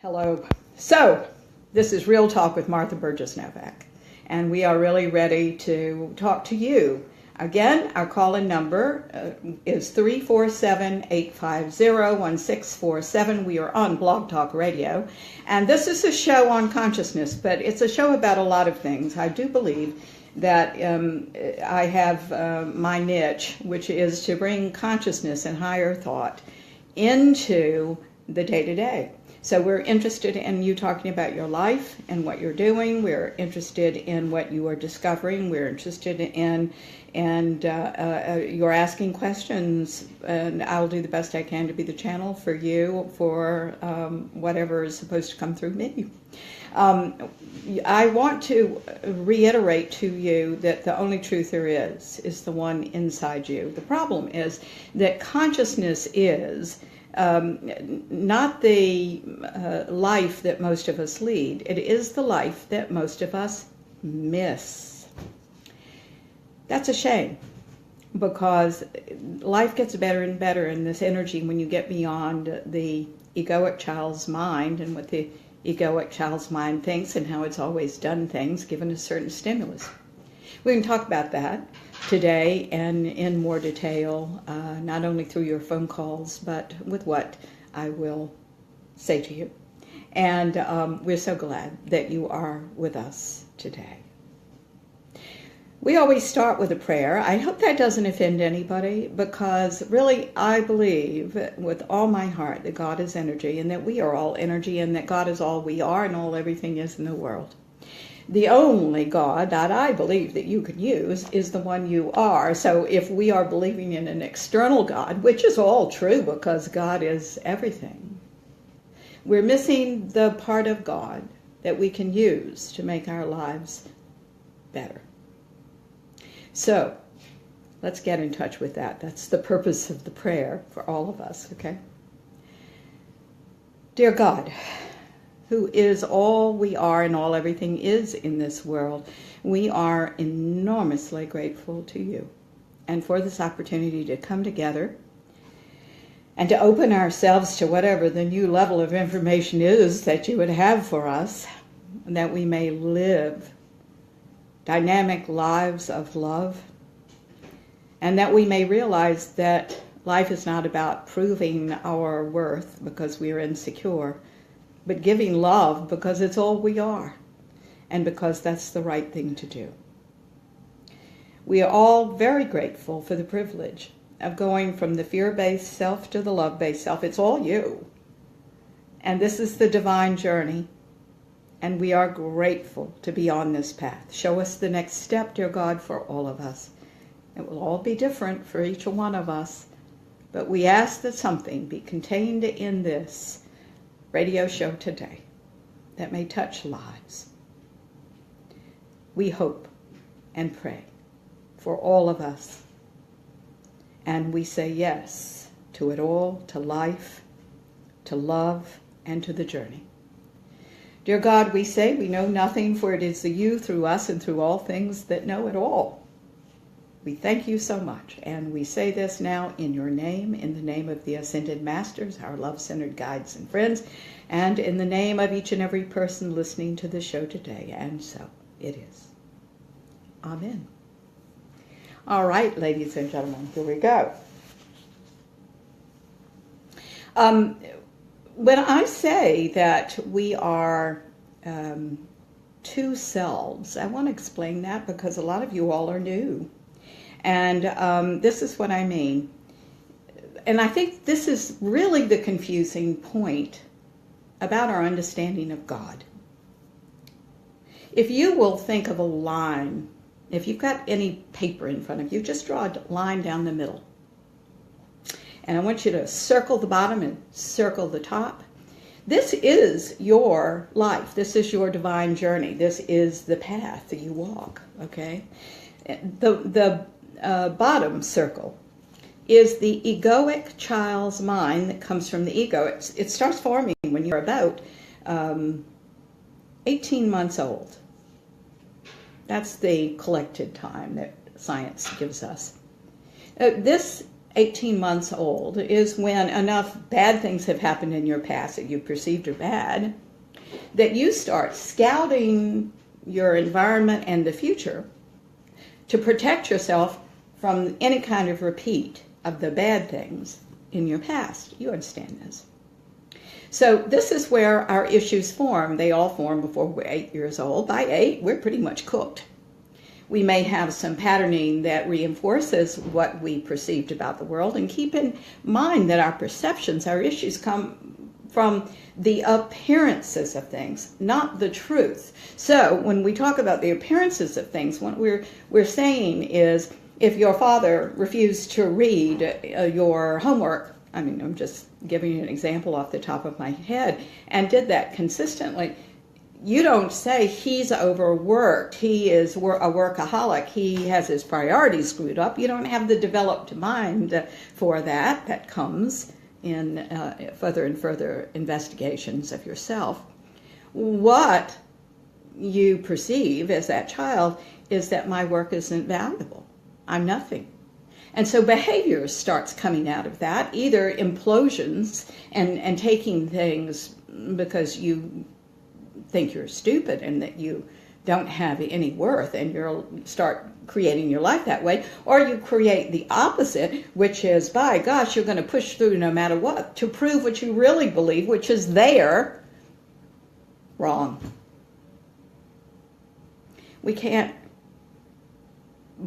Hello. So, this is Real Talk with Martha Burgess Novak, and we are really ready to talk to you. Again, our call-in number is 347-850-1647. We are on Blog Talk Radio, and this is a show on consciousness, but it's a show about a lot of things. I do believe that I have my niche, which is to bring consciousness and higher thought into the day-to-day. So we're interested in you talking about your life and what you're doing. We're interested in what you are discovering. We're interested in you're asking questions, and I'll do the best I can to be the channel for you for whatever is supposed to come through me. I want to reiterate to you that the only truth there is the one inside you. The problem is that consciousness is not the life that most of us lead. It is the life that most of us miss. That's a shame, because life gets better and better in this energy when you get beyond the egoic child's mind and what the egoic child's mind thinks and how it's always done things given a certain stimulus. We can talk about that today and in more detail, not only through your phone calls, but with what I will say to you. And we're so glad that you are with us today. We always start with a prayer. I hope that doesn't offend anybody, because really I believe with all my heart that God is energy, and that we are all energy, and that God is all we are and all everything is in the world. The only God that I believe that you can use is the one you are. So if we are believing in an external God, which is all true because God is everything, we're missing the part of God that we can use to make our lives better. So let's get in touch with that. That's the purpose of the prayer for all of us, okay? Dear God, who is all we are and all everything is in this world, we are enormously grateful to you and for this opportunity to come together and to open ourselves to whatever the new level of information is that you would have for us, and that we may live dynamic lives of love, and that we may realize that life is not about proving our worth because we are insecure, but giving love because it's all we are, and because that's the right thing to do. We are all very grateful for the privilege of going from the fear-based self to the love-based self. It's all you. And this is the divine journey, and we are grateful to be on this path. Show us the next step, dear God, for all of us. It will all be different for each one of us, but we ask that something be contained in this radio show today that may touch lives. We hope and pray for all of us, and we say yes to it all, to life, to love, and to the journey. Dear God, we say we know nothing, for it is the you through us and through all things that know it all. We thank you so much, and we say this now in your name, in the name of the Ascended Masters, our love-centered guides and friends, and in the name of each and every person listening to the show today, and so it is. Amen. All right, ladies and gentlemen, here we go. When I say that we are two selves, I want to explain that because a lot of you all are new. And this is what I mean. And I think this is really the confusing point about our understanding of God. If you will think of a line, if you've got any paper in front of you, just draw a line down the middle. And I want you to circle the bottom and circle the top. This is your life. This is your divine journey. This is the path that you walk, okay? The bottom circle is the egoic child's mind that comes from the ego. It starts forming when you're about 18 months old. That's the collected time that science gives us. This 18 months old is when enough bad things have happened in your past that you perceived are bad, that you start scouting your environment and the future to protect yourself from any kind of repeat of the bad things in your past. You understand this. So this is where our issues form. They all form before we're 8 years old. By 8, we're pretty much cooked. We may have some patterning that reinforces what we perceived about the world, and keep in mind that our perceptions, our issues come from the appearances of things, not the truth. So when we talk about the appearances of things, what we're saying is, if your father refused to read your homework, I mean, I'm just giving you an example off the top of my head, and did that consistently, you don't say he's overworked, he is a workaholic, he has his priorities screwed up. You don't have the developed mind for that. That comes in further and further investigations of yourself. What you perceive as that child is that my work isn't valuable. I'm nothing. And so behavior starts coming out of that, either implosions and taking things because you think you're stupid and that you don't have any worth, and you'll start creating your life that way, or you create the opposite, which is, by gosh, you're going to push through no matter what to prove what you really believe, which is there. Wrong. We can't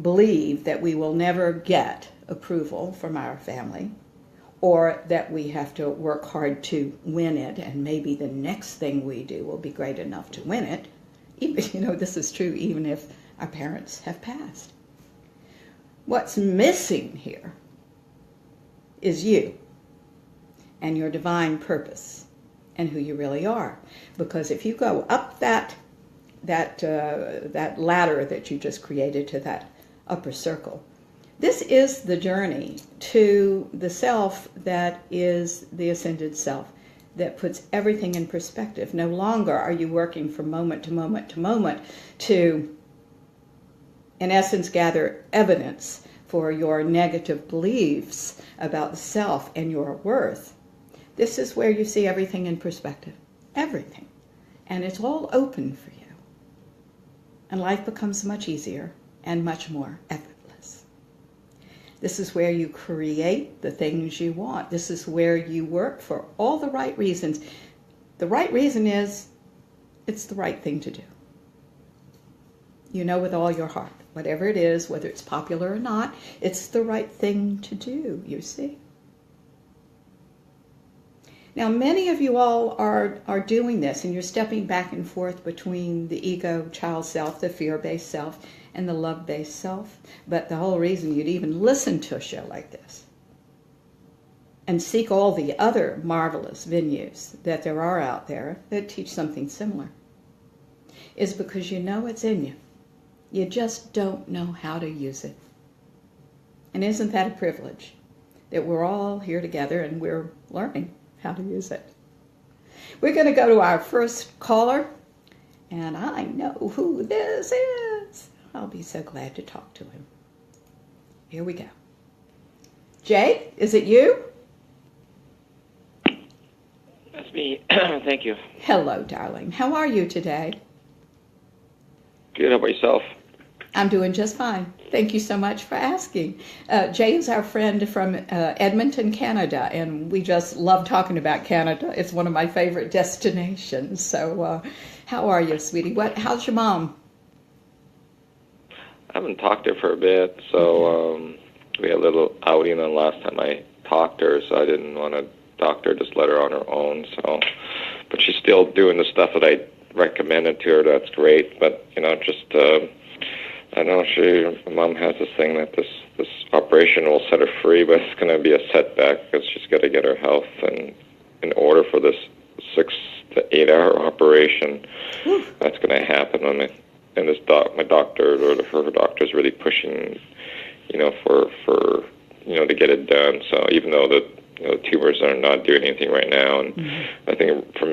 believe that we will never get approval from our family, or that we have to work hard to win it, and maybe the next thing we do will be great enough to win it. Even, this is true even if our parents have passed. What's missing here is you and your divine purpose and who you really are. Because if you go up that ladder that you just created to that upper circle, this is the journey to the self that is the ascended self, that puts everything in perspective. No longer are you working from moment to moment to moment to, in essence, gather evidence for your negative beliefs about the self and your worth. This is where you see everything in perspective. Everything. And it's all open for you. And life becomes much easier and much more effortless. This is where you create the things you want. This is where you work for all the right reasons. The right reason is it's the right thing to do. You know with all your heart, whatever it is, whether it's popular or not, it's the right thing to do, you see. Now, many of you all are doing this, and you're stepping back and forth between the ego child self, the fear-based self, and the love-based self. But the whole reason you'd even listen to a show like this and seek all the other marvelous venues that there are out there that teach something similar is because you know it's in you. You just don't know how to use it. And isn't that a privilege that we're all here together and we're learning how to use it? We're going to go to our first caller, and I know who this is. I'll be so glad to talk to him. Here we go. Jay, is it you? That's me. Thank you. Hello, darling. How are you today? Good. How about yourself? I'm doing just fine. Thank you so much for asking. Jay is our friend from Edmonton, Canada, and we just love talking about Canada. It's one of my favorite destinations. So how are you, sweetie? How's your mom? I haven't talked to her for a bit, so we had a little outing the last time I talked to her, so I didn't want to talk to her, just let her on her own. So, but she's still doing the stuff that I recommended to her. That's great, but I know my mom has this thing that this operation will set her free, but it's going to be a setback because she's got to get her health in order for this 6 to 8 hour operation. That's going to happen. And my doctor or her doctor is really pushing, for to get it done. So even though the tumors are not doing anything right now, and I think for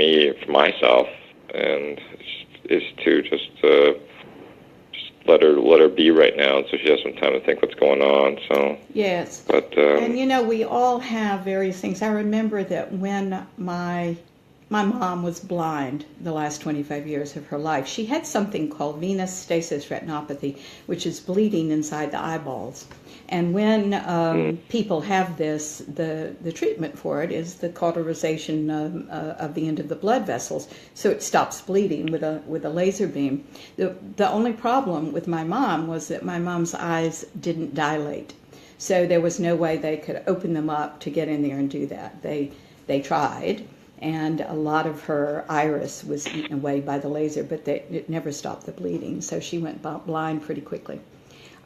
myself, and is to just let her be right now, so she has some time to think what's going on. So Yes. but And we all have various things. I remember that when my mom was blind the last 25 years of her life, she had something called venous stasis retinopathy, which is bleeding inside the eyeballs. And when people have this, the treatment for it is the cauterization of the end of the blood vessels, so it stops bleeding with a laser beam. The only problem with my mom was that my mom's eyes didn't dilate, so there was no way they could open them up to get in there and do that. They tried, and a lot of her iris was eaten away by the laser, but it never stopped the bleeding, so she went blind pretty quickly.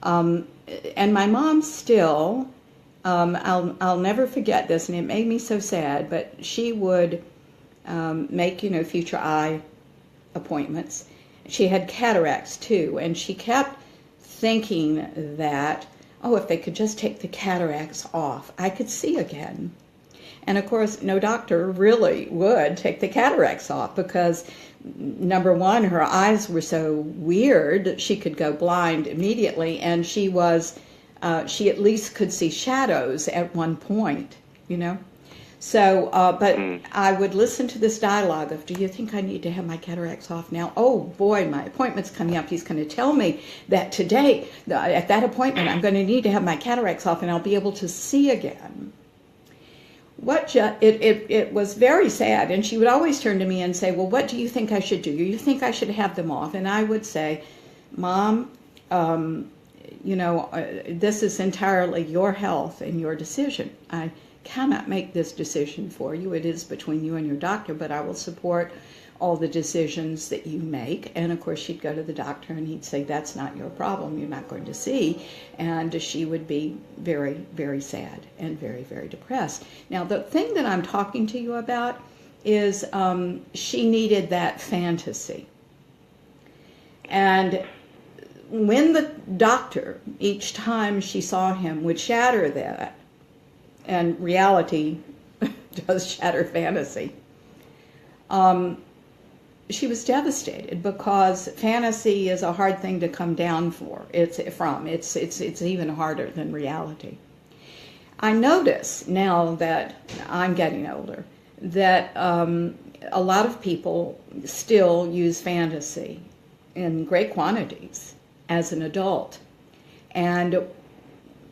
And my mom still, I'll never forget this, and it made me so sad, but she would make, future eye appointments. She had cataracts too, and she kept thinking that, if they could just take the cataracts off, I could see again. And of course, no doctor really would take the cataracts off because, number one, her eyes were so weird, she could go blind immediately, and she at least could see shadows at one point, So, but I would listen to this dialogue of, do you think I need to have my cataracts off now? Oh boy, my appointment's coming up. He's going to tell me that today, at that appointment, I'm going to need to have my cataracts off and I'll be able to see again. It was very sad, and she would always turn to me and say, well, what do you think I should do? You think I should have them off? And I would say, Mom, this is entirely your health and your decision. I cannot make this decision for you. It is between you and your doctor, but I will support all the decisions that you make. And of course, she'd go to the doctor and he'd say, that's not your problem. You're not going to see. And she would be very, very sad and very, very depressed. Now, the thing that I'm talking to you about is she needed that fantasy. And when the doctor, each time she saw him, would shatter that, and reality does shatter fantasy, she was devastated because fantasy is a hard thing to come down It's even harder than reality. I notice now that I'm getting older that a lot of people still use fantasy in great quantities as an adult, and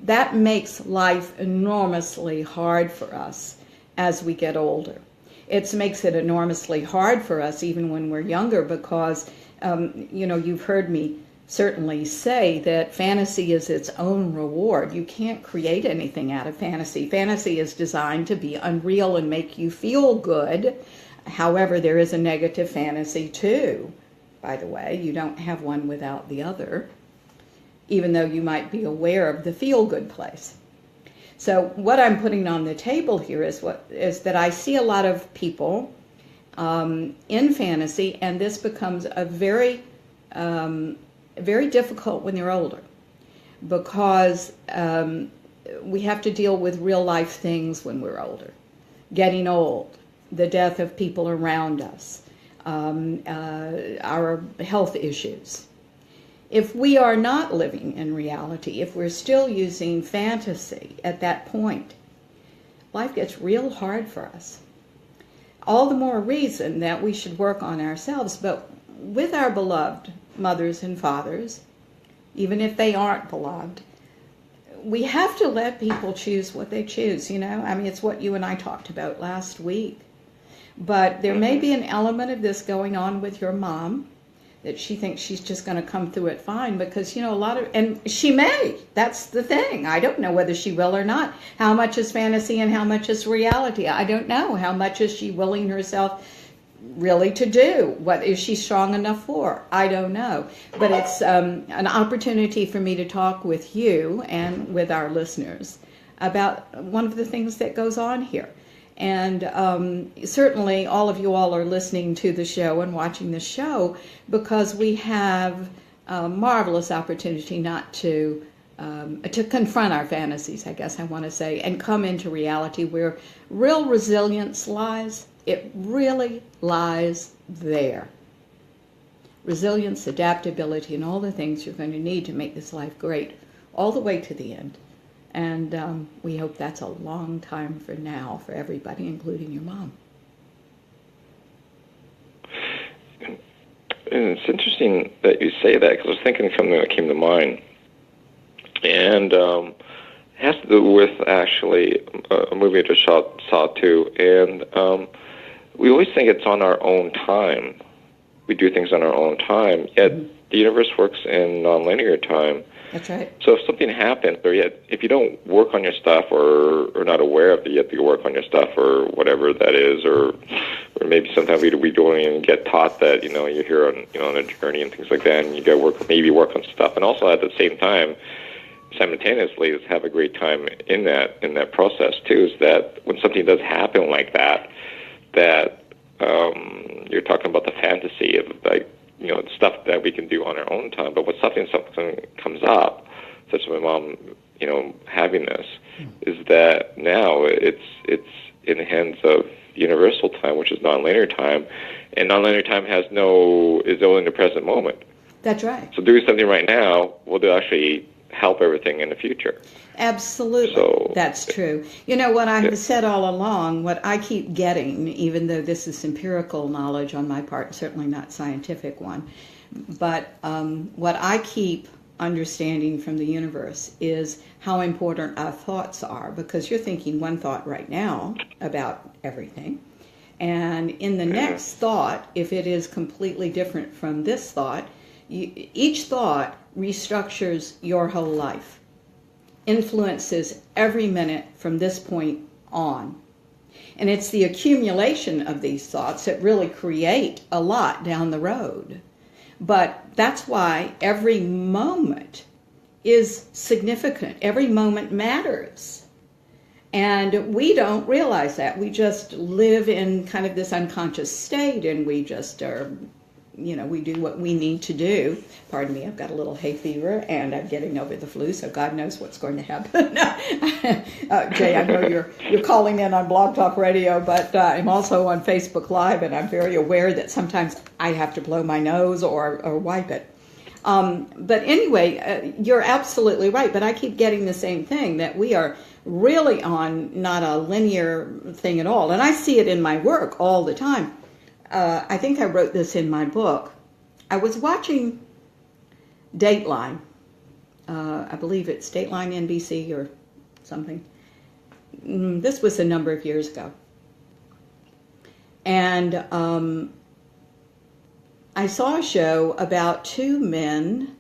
that makes life enormously hard for us as we get older. It makes it enormously hard for us even when we're younger because, you've heard me certainly say that fantasy is its own reward. You can't create anything out of fantasy. Fantasy is designed to be unreal and make you feel good. However, there is a negative fantasy too, by the way. You don't have one without the other, even though you might be aware of the feel-good place. So what I'm putting on the table here is that I see a lot of people in fantasy, and this becomes a very, very difficult when they're older because we have to deal with real life things when we're older. Getting old, the death of people around us, our health issues. If we are not living in reality, if we're still using fantasy at that point, life gets real hard for us. All the more reason that we should work on ourselves, but with our beloved mothers and fathers, even if they aren't beloved, we have to let people choose what they choose, it's what you and I talked about last week. But there may be an element of this going on with your mom, that she thinks she's just going to come through it fine because, and she may. That's the thing. I don't know whether she will or not. How much is fantasy and how much is reality? I don't know. How much is she willing herself really to do? What is she strong enough for? I don't know. But it's an opportunity for me to talk with you and with our listeners about one of the things that goes on here. And certainly all of you all are listening to the show and watching the show because we have a marvelous opportunity not to confront our fantasies, I guess I want to say, and come into reality where real resilience lies. It really lies there. resilience, adaptability, and all the things you're going to need to make this life great all the way to the end. And we hope that's a long time from now for everybody, including your mom. And it's interesting that you say that, because I was thinking of something that came to mind. And it has to do with, actually, a movie I just saw too. And we always think it's on our own time. We do things on our own time, yet the universe works in nonlinear time. That's right. So if something happens, or yet if you don't work on your stuff, or not aware of it, you have to work on your stuff, or whatever that is, or maybe sometimes we don't even get taught that, you're here on a journey and things like that, and you got to work on stuff, and also at the same time, simultaneously, is have a great time in that process too. Is that when something does happen like that you're talking about the fantasy of stuff that we can do on our own time, but when something comes up, such as my mom, having this, is that now it's in the hands of universal time, which is nonlinear time, and nonlinear time is only in the present moment. That's right. So doing something right now will actually help everything in the future. Absolutely. So, that's true. What I have said all along, what I keep getting, even though this is empirical knowledge on my part, certainly not scientific one, but what I keep understanding from the universe is how important our thoughts are, because you're thinking one thought right now about everything, and in the next thought, if it is completely different from this thought, each thought restructures your whole life, influences every minute from this point on. And it's the accumulation of these thoughts that really create a lot down the road. But that's why every moment is significant. Every moment matters. And we don't realize that. We just live in kind of this unconscious state, and we just are, we do what we need to do. Pardon me, I've got a little hay fever, and I'm getting over the flu, so God knows what's going to happen. Jay, I know you're calling in on Blog Talk Radio, but I'm also on Facebook Live, and I'm very aware that sometimes I have to blow my nose or wipe it. But anyway, you're absolutely right, but I keep getting the same thing, that we are really on not a linear thing at all. And I see it in my work all the time. I think I wrote this in my book. I was watching Dateline. I believe it's Dateline NBC or something. This was a number of years ago. And I saw a show about two men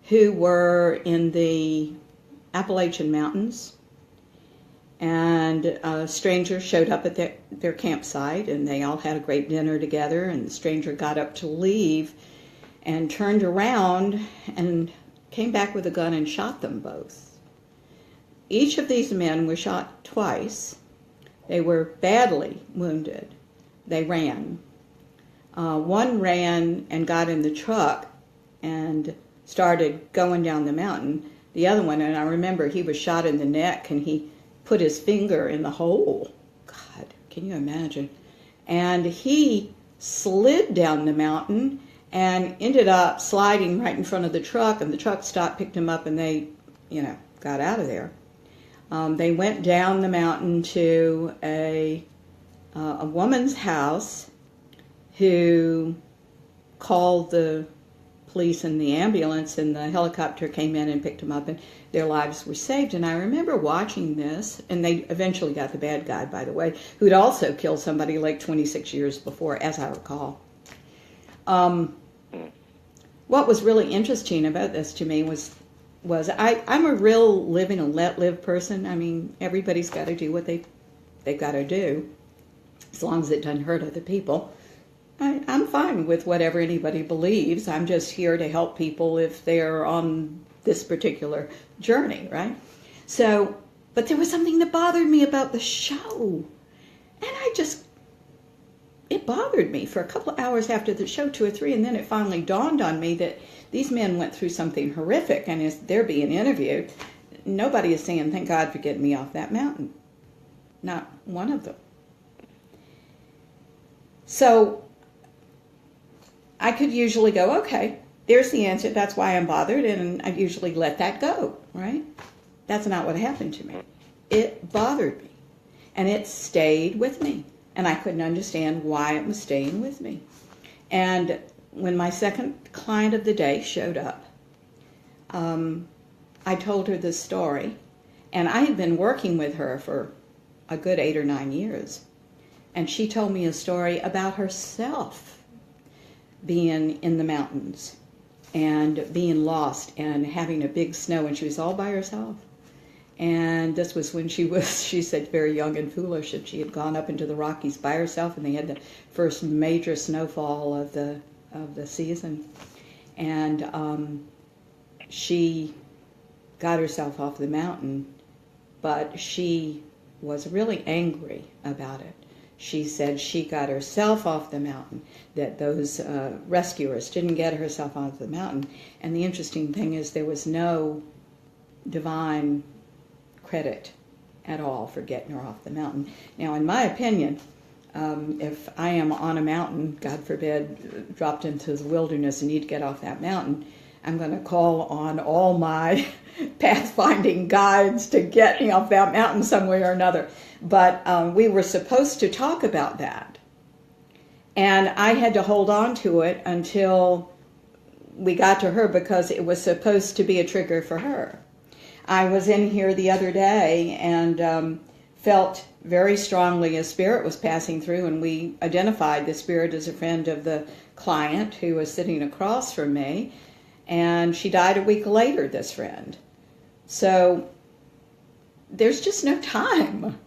who were in the Appalachian Mountains, and a stranger showed up at their campsite, and they all had a great dinner together, and the stranger got up to leave and turned around and came back with a gun and shot them both. Each of these men was shot twice. They were badly wounded. They ran. One ran and got in the truck and started going down the mountain. The other one, and I remember he was shot in the neck, and he put his finger in the hole. God, can you imagine? And he slid down the mountain and ended up sliding right in front of the truck, and the truck stopped, picked him up, and they, got out of there. They went down the mountain to a woman's house who called the police and the ambulance, and the helicopter came in and picked them up, and their lives were saved. And I remember watching this, and they eventually got the bad guy, by the way, who'd also killed somebody like 26 years before, as I recall. What was really interesting about this to me was I'm a real live and let live person. I mean, everybody's got to do what they've got to do, as long as it doesn't hurt other people. I'm fine with whatever anybody believes. I'm just here to help people if they're on this particular journey, right? So, but there was something that bothered me about the show. And it bothered me for a couple of hours after the show, 2 or 3, and then it finally dawned on me that these men went through something horrific, and as they're being interviewed, nobody is saying, thank God for getting me off that mountain. Not one of them. So, I could usually go, okay, there's the answer. That's why I'm bothered, and I'd usually let that go, right? That's not what happened to me. It bothered me, and it stayed with me, and I couldn't understand why it was staying with me. And when my second client of the day showed up, I told her this story, and I had been working with her for a good 8 or 9 years, and she told me a story about herself being in the mountains and being lost and having a big snow, and she was all by herself. And this was when she was, she said, very young and foolish, and she had gone up into the Rockies by herself, and they had the first major snowfall of the season. And she got herself off the mountain, but she was really angry about it. She said she got herself off the mountain, that those rescuers didn't get herself off the mountain. And the interesting thing is there was no divine credit at all for getting her off the mountain. Now, in my opinion, if I am on a mountain, God forbid, dropped into the wilderness and need to get off that mountain, I'm going to call on all my pathfinding guides to get me off that mountain some way or another. But we were supposed to talk about that. And I had to hold on to it until we got to her because it was supposed to be a trigger for her. I was in here the other day and felt very strongly a spirit was passing through, and we identified the spirit as a friend of the client who was sitting across from me, and she died a week later, this friend. So there's just no time.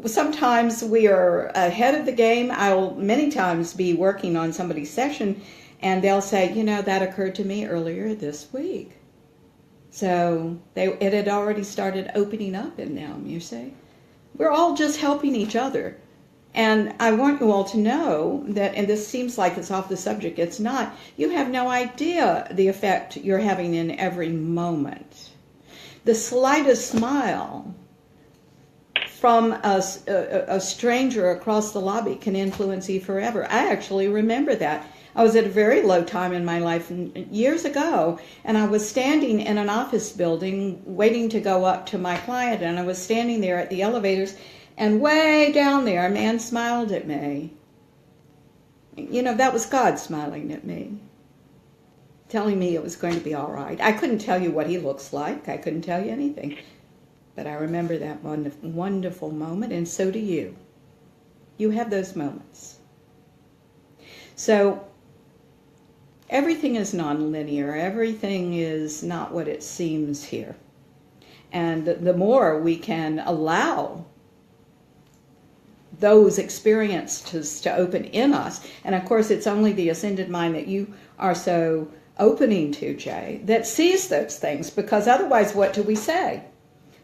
Sometimes we are ahead of the game. I'll many times be working on somebody's session, and they'll say, you know, that occurred to me earlier this week. So it had already started opening up in them, you see. We're all just helping each other. And I want you all to know that, and this seems like it's off the subject, it's not. You have no idea the effect you're having in every moment. The slightest smile from a stranger across the lobby can influence you forever. I actually remember that. I was at a very low time in my life years ago, and I was standing in an office building waiting to go up to my client, and I was standing there at the elevators, and way down there, a man smiled at me. You know, that was God smiling at me, telling me it was going to be all right. I couldn't tell you what he looks like. I couldn't tell you anything. But I remember that wonderful moment, and so do you. You have those moments. So everything is nonlinear. Everything is not what it seems here. And the more we can allow those experiences to open in us, and of course it's only the ascended mind that you are so opening to, Jay, that sees those things, because otherwise what do we say?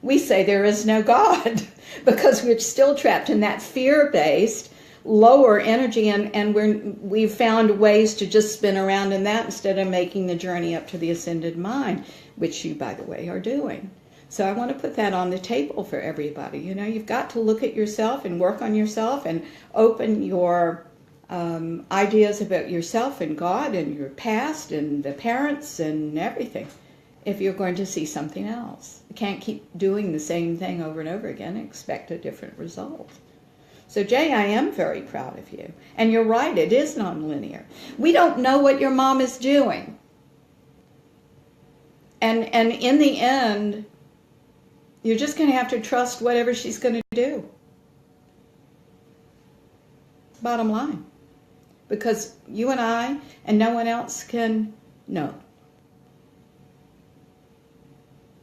We say there is no God because we're still trapped in that fear-based lower energy, and we've found ways to just spin around in that instead of making the journey up to the ascended mind, which you, by the way, are doing. So I want to put that on the table for everybody. You know, you've got to look at yourself and work on yourself and open your ideas about yourself and God and your past and the parents and everything if you're going to see something else. You can't keep doing the same thing over and over again and expect a different result. So, Jay, I am very proud of you. And you're right, it is nonlinear. We don't know what your mom is doing. And in the end, you're just going to have to trust whatever she's going to do. Bottom line. Because you and I and no one else can know.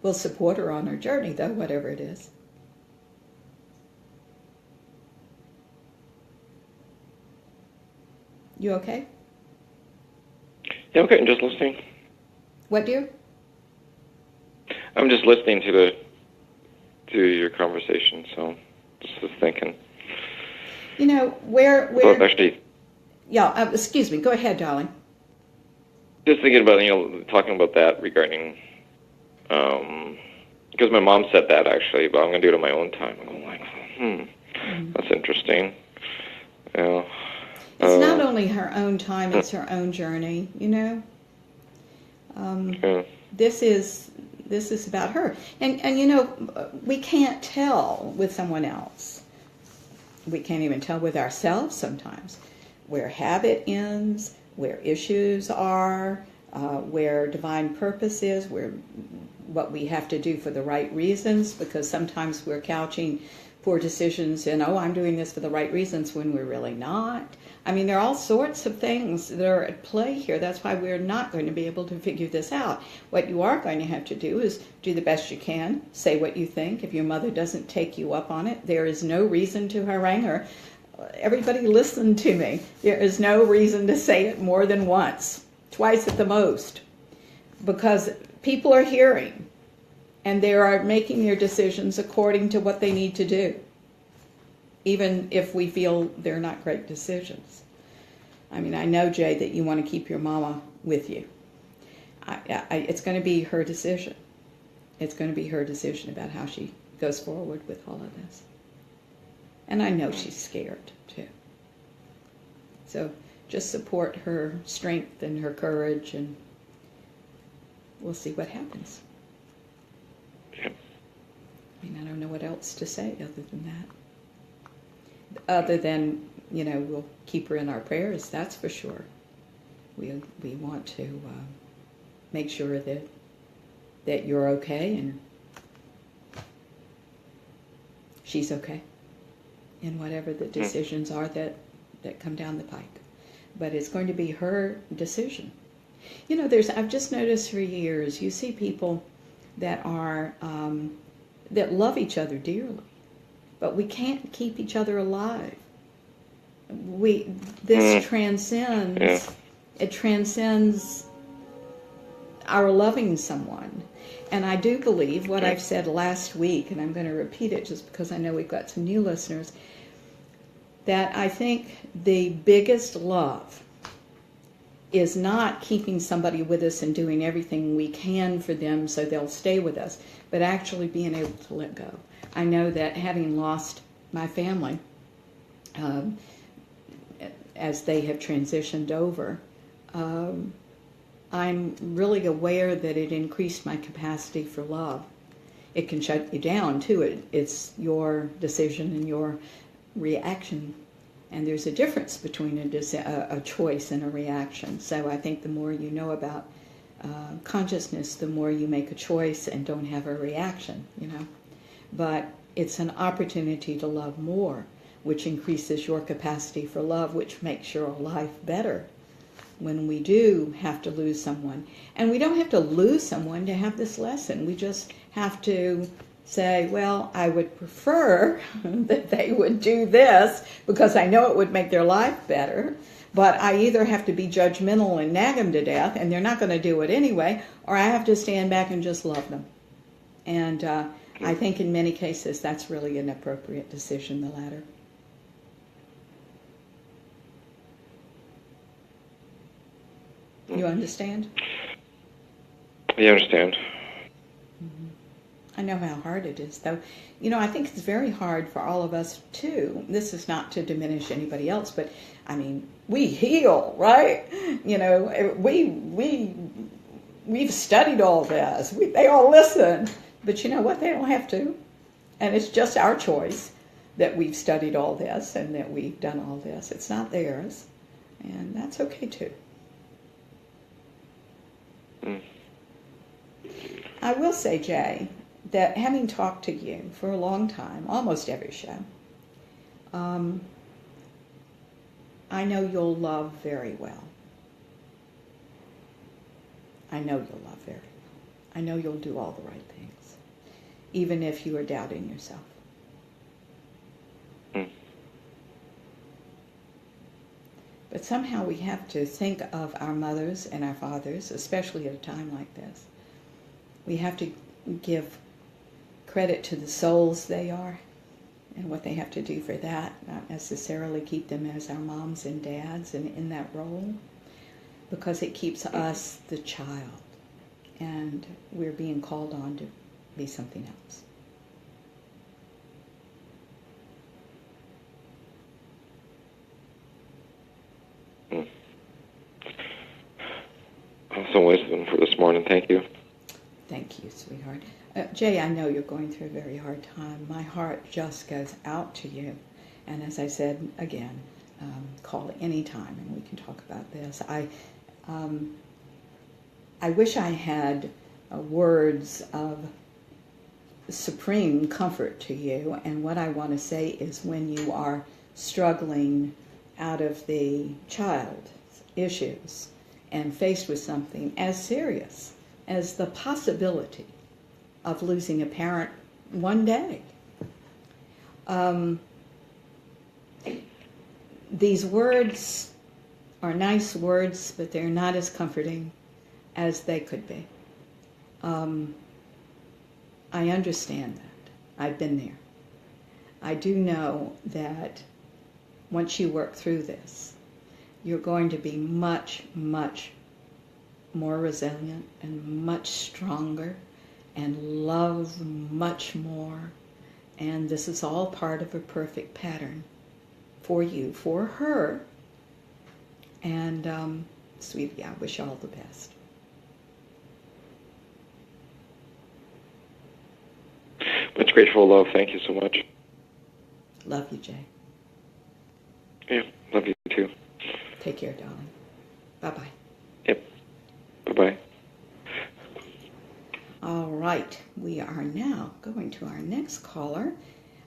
We'll support her on her journey, though, whatever it is. You okay? Yeah, okay, I'm just listening. What, dear? I'm just listening to your conversation, so just thinking. You know, where well, actually, yeah, excuse me, go ahead, darling. Just thinking about, talking about that regarding, because my mom said that, actually, but I'm going to do it on my own time. I'm like, that's interesting. Yeah. It's not only her own time, it's her own journey, you know. Yeah. This is about her. And you know, we can't tell with someone else. We can't even tell with ourselves sometimes where habit ends, where issues are, where divine purpose is, where what we have to do for the right reasons, because sometimes we're couching poor decisions in, oh, I'm doing this for the right reasons, when we're really not. I mean, there are all sorts of things that are at play here. That's why we're not going to be able to figure this out. What you are going to have to do is do the best you can, say what you think. If your mother doesn't take you up on it, there is no reason to harangue her. Everybody listen to me. There is no reason to say it more than once, twice at the most, because people are hearing, and they are making their decisions according to what they need to do, even if we feel they're not great decisions. I mean, I know, Jay, that you want to keep your mama with you. It's going to be her decision. It's going to be her decision about how she goes forward with all of this. And I know she's scared, too. So just support her strength and her courage, and we'll see what happens. Yep. I mean, I don't know what else to say other than that. Other than, you know, we'll keep her in our prayers, that's for sure. We want to make sure that you're okay and she's okay in whatever the decisions are that come down the pike. But it's going to be her decision. You know, I've just noticed for years, you see people that are that love each other dearly, but we can't keep each other alive. This transcends. It transcends our loving someone. And I do believe what I've said last week, and I'm going to repeat it just because I know we've got some new listeners, that I think the biggest love is not keeping somebody with us and doing everything we can for them so they'll stay with us, but actually being able to let go. I know that having lost my family, as they have transitioned over, I'm really aware that it increased my capacity for love. It can shut you down, too. It's your decision and your reaction. And there's a difference between a choice and a reaction. So I think the more you know about consciousness, the more you make a choice and don't have a reaction, you know. But it's an opportunity to love more, which increases your capacity for love, which makes your life better when we do have to lose someone. And we don't have to lose someone to have this lesson. We just have to say, well, I would prefer that they would do this because I know it would make their life better, but I either have to be judgmental and nag them to death, and they're not going to do it anyway, or I have to stand back and just love them. And I think in many cases that's really an appropriate decision, the latter. You understand? I understand. Mm-hmm. I know how hard it is, though. You know, I think it's very hard for all of us, too. This is not to diminish anybody else, but, I mean, we heal, right? You know, we've studied all this. They all listen. But you know what? They don't have to. And it's just our choice that we've studied all this and that we've done all this. It's not theirs. And that's okay, too. I will say, Jay, that having talked to you for a long time, almost every show, I know you'll love very well. I know you'll love very well. I know you'll do all the right things, even if you are doubting yourself. But somehow we have to think of our mothers and our fathers, especially at a time like this. We have to give credit to the souls they are and what they have to do for that, not necessarily keep them as our moms and dads and in that role, because it keeps us the child, and we're being called on to be something else. some wisdom for this morning. Thank you. Thank you, sweetheart. Jay, I know you're going through a very hard time. My heart just goes out to you. And as I said again, call any time and we can talk about this. I wish I had words of supreme comfort to you. And what I want to say is when you are struggling out of the child issues and faced with something as serious as the possibility of losing a parent one day. These words are nice words, but they're not as comforting as they could be. I understand that. I've been there. I do know that once you work through this, you're going to be much, much more resilient and much stronger and love much more. And this is all part of a perfect pattern for you, for her. And, sweetie, I wish you all the best. Much grateful love. Thank you so much. Love you, Jay. Yeah, love you too. Take care, darling. Bye-bye. Yep. Bye-bye. All right, we are now going to our next caller.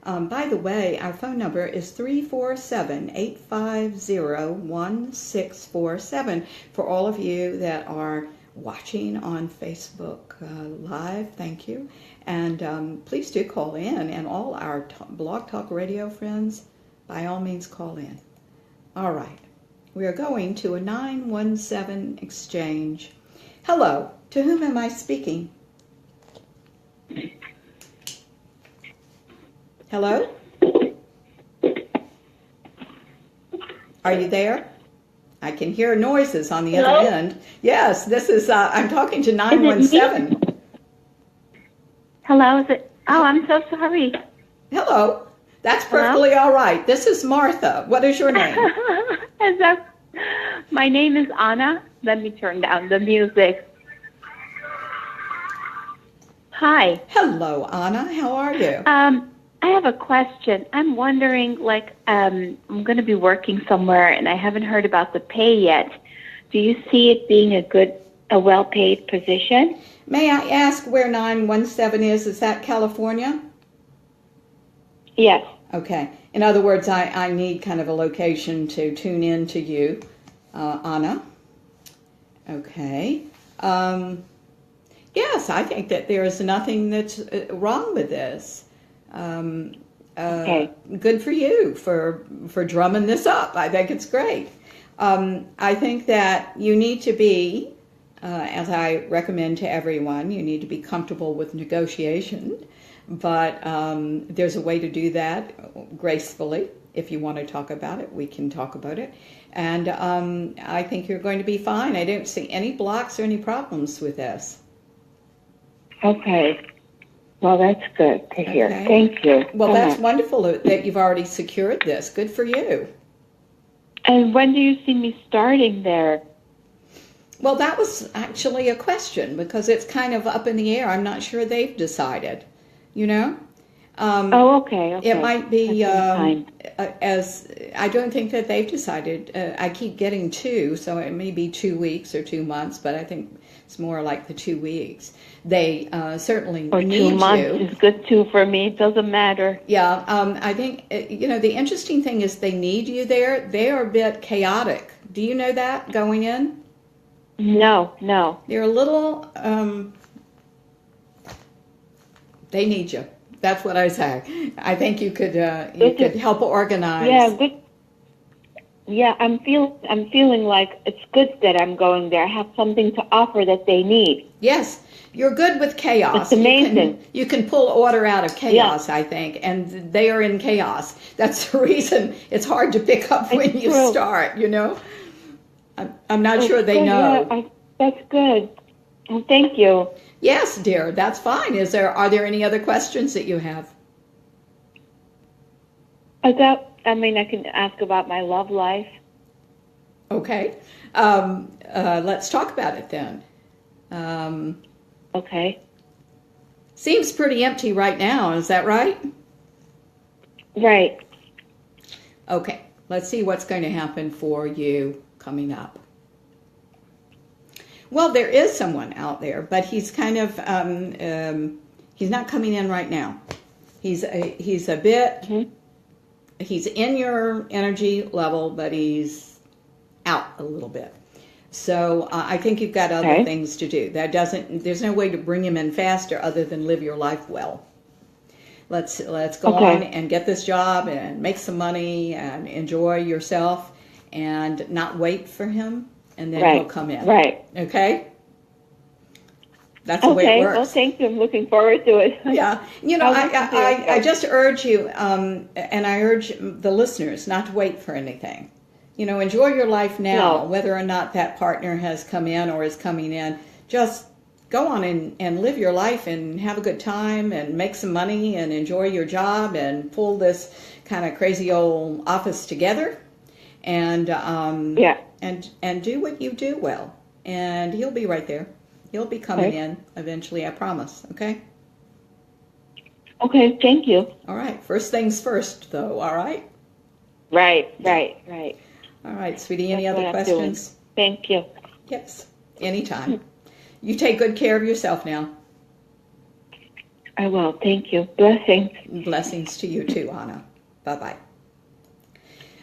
By the way, our phone number is 347-850-1647 for all of you that are watching on Facebook Live. Thank you. And please do call in, and all our Blog Talk Radio friends, by all means, call in. All right, we are going to a 917 exchange. Hello, to whom am I speaking? Hello? Are you there? I can hear noises on the other end. Yes, this is, I'm talking to 917. Hello, is it? Oh, I'm so sorry. Hello. That's perfectly all right. This is Martha. What is your name? My name is Anna. Let me turn down the music. Hi. Hello, Anna. How are you? I have a question. I'm wondering, I'm going to be working somewhere, and I haven't heard about the pay yet. Do you see it being a well-paid position? May I ask where 917 is? Is that California? Yes. Okay. In other words, I need kind of a location to tune in to you, Anna. Okay. Yes, I think that there is nothing that's wrong with this. Okay. Good for you for drumming this up. I think it's great. I think that you need to be, as I recommend to everyone, you need to be comfortable with negotiation. But there's a way to do that gracefully. If you want to talk about it, we can talk about it. And I think you're going to be fine. I don't see any blocks or any problems with this. Okay. Well, that's good to hear. Okay. Thank you. Well, that's wonderful that you've already secured this. Good for you. And when do you see me starting there? Well, that was actually a question because it's kind of up in the air. I'm not sure they've decided, you know? Okay. It might be, That's I don't think that they've decided. I keep getting 2, so it may be 2 weeks or 2 months, but I think it's more like the 2 weeks. They certainly or need 2 months you. is good too for me. It doesn't matter. Yeah, I think, the interesting thing is they need you there. They are a bit chaotic. Do you know that going in? No. They're a little, they need you. That's what I say. I think you could help organize. Yeah, good. Yeah, I'm feeling like it's good that I'm going there. I have something to offer that they need. Yes, you're good with chaos. It's amazing. You can pull order out of chaos, yeah. I think, and they are in chaos. That's the reason it's hard to pick up when you start, I'm not sure they know. Yeah, that's good. Well, thank you. Yes, dear, that's fine. Are there any other questions that you have? I can ask about my love life. Okay. Let's talk about it then. Okay. Seems pretty empty right now. Is that right? Right. Okay. Let's see what's going to happen for you coming up. Well, there is someone out there, but he's kind of he's not coming in right now. He's a bit. Mm-hmm. He's in your energy level, but he's out a little bit. So I think you've got other things to do. There's no way to bring him in faster other than live your life well. Let's go on and get this job and make some money and enjoy yourself and not wait for him, and then he'll come in. Right. Okay? That's the way it works. Well, thank you. I'm looking forward to it. Yeah. You know, I just urge you, and I urge the listeners not to wait for anything. You know, enjoy your life now, whether or not that partner has come in or is coming in. Just go on and live your life and have a good time and make some money and enjoy your job and pull this kind of crazy old office together and and do what you do well. And he'll be right there. He'll be coming in eventually, I promise. Okay? Okay, thank you. All right. First things first, though, all right? Right. All right, sweetie, any other questions? Thank you. Yes, anytime. You take good care of yourself now. I will. Thank you. Blessings. Blessings to you too, Anna. Bye-bye.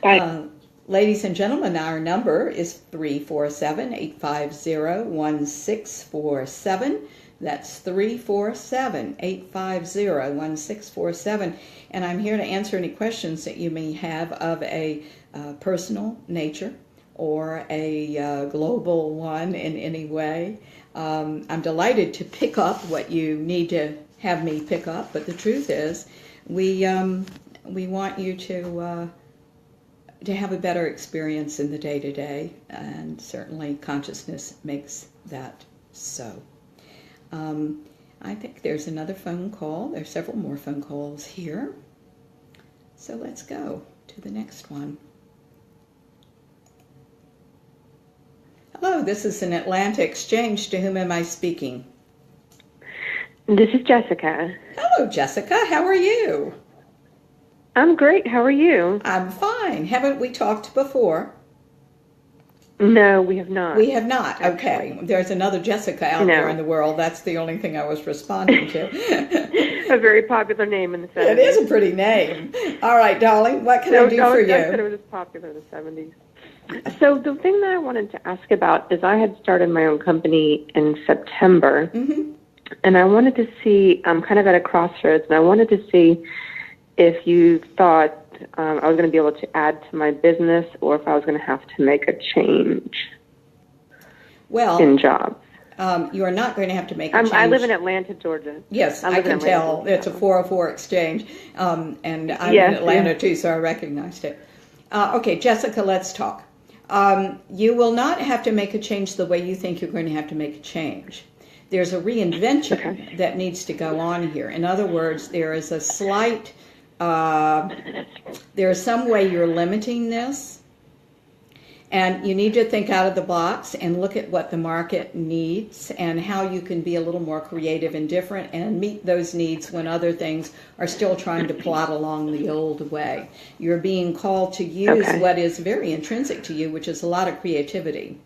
Bye. Ladies and gentlemen, our number is 347-850-1647. That's 347-850-1647. And I'm here to answer any questions that you may have of a personal nature or a global one in any way. I'm delighted to pick up what you need to have me pick up, but the truth is we want you to have a better experience in the day-to-day, and certainly consciousness makes that so. I think there's another phone call. There's several more phone calls here. So let's go to the next one. Hello, this is an Atlanta Exchange. To whom am I speaking? This is Jessica. Hello, Jessica. How are you? I'm great. How are you? I'm fine. Haven't we talked before? No, we have not. We have not. Okay. There's another Jessica out there in the world. That's the only thing I was responding to. A very popular name in the 70s. It is a pretty name. All right, darling. What can I do for you? I said it was popular in the 70s. So the thing that I wanted to ask about is I had started my own company in September, and I wanted to see, I'm kind of at a crossroads, and I wanted to see if you thought I was going to be able to add to my business or if I was going to have to make a change in jobs. You are not going to have to make a change. I live in Atlanta, Georgia. Yes, I can tell. It's a 404 exchange, and I'm in Atlanta too, so I recognized it. Okay, Jessica, let's talk. You will not have to make a change the way you think you're going to have to make a change. There's a reinvention that needs to go on here. In other words, there is a slight, there's some way you're limiting this, and you need to think out of the box and look at what the market needs and how you can be a little more creative and different and meet those needs when other things are still trying to plod along the old way. You're being called to use what is very intrinsic to you, which is a lot of creativity.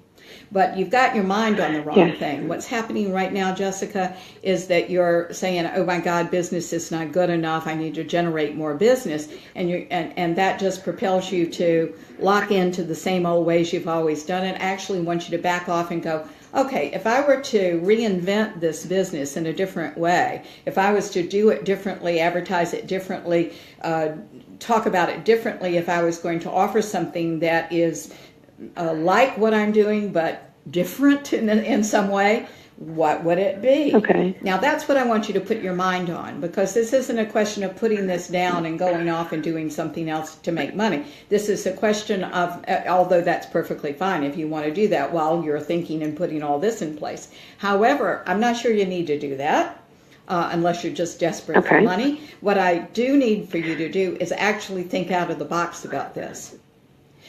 But you've got your mind on the wrong thing. What's happening right now, Jessica, is that you're saying, oh my God, business is not good enough. I need to generate more business. And that just propels you to lock into the same old ways you've always done it. I actually want you to back off and go, okay, if I were to reinvent this business in a different way, if I was to do it differently, advertise it differently, talk about it differently, if I was going to offer something that is like what I'm doing, but different in some way, what would it be? Okay. Now, that's what I want you to put your mind on, because this isn't a question of putting this down and going off and doing something else to make money. This is a question of, although that's perfectly fine if you want to do that while you're thinking and putting all this in place. However, I'm not sure you need to do that. Unless you're just desperate for money. What I do need for you to do is actually think out of the box about this.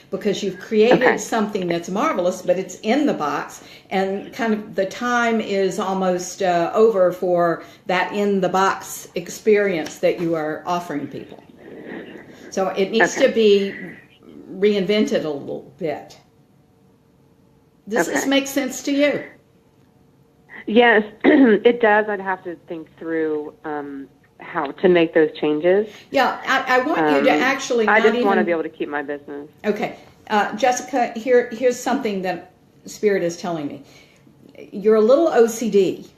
because you've created Okay. something that's marvelous, but it's in the box, and kind of the time is almost over for that in the box experience that you are offering people. So it needs to be reinvented a little bit. Does this make sense to you? Yes, it does. I'd have to think through how to make those changes. Yeah, I want you to actually I not just want to even... be able to keep my business. Okay. Jessica, here's something that Spirit is telling me. You're a little OCD.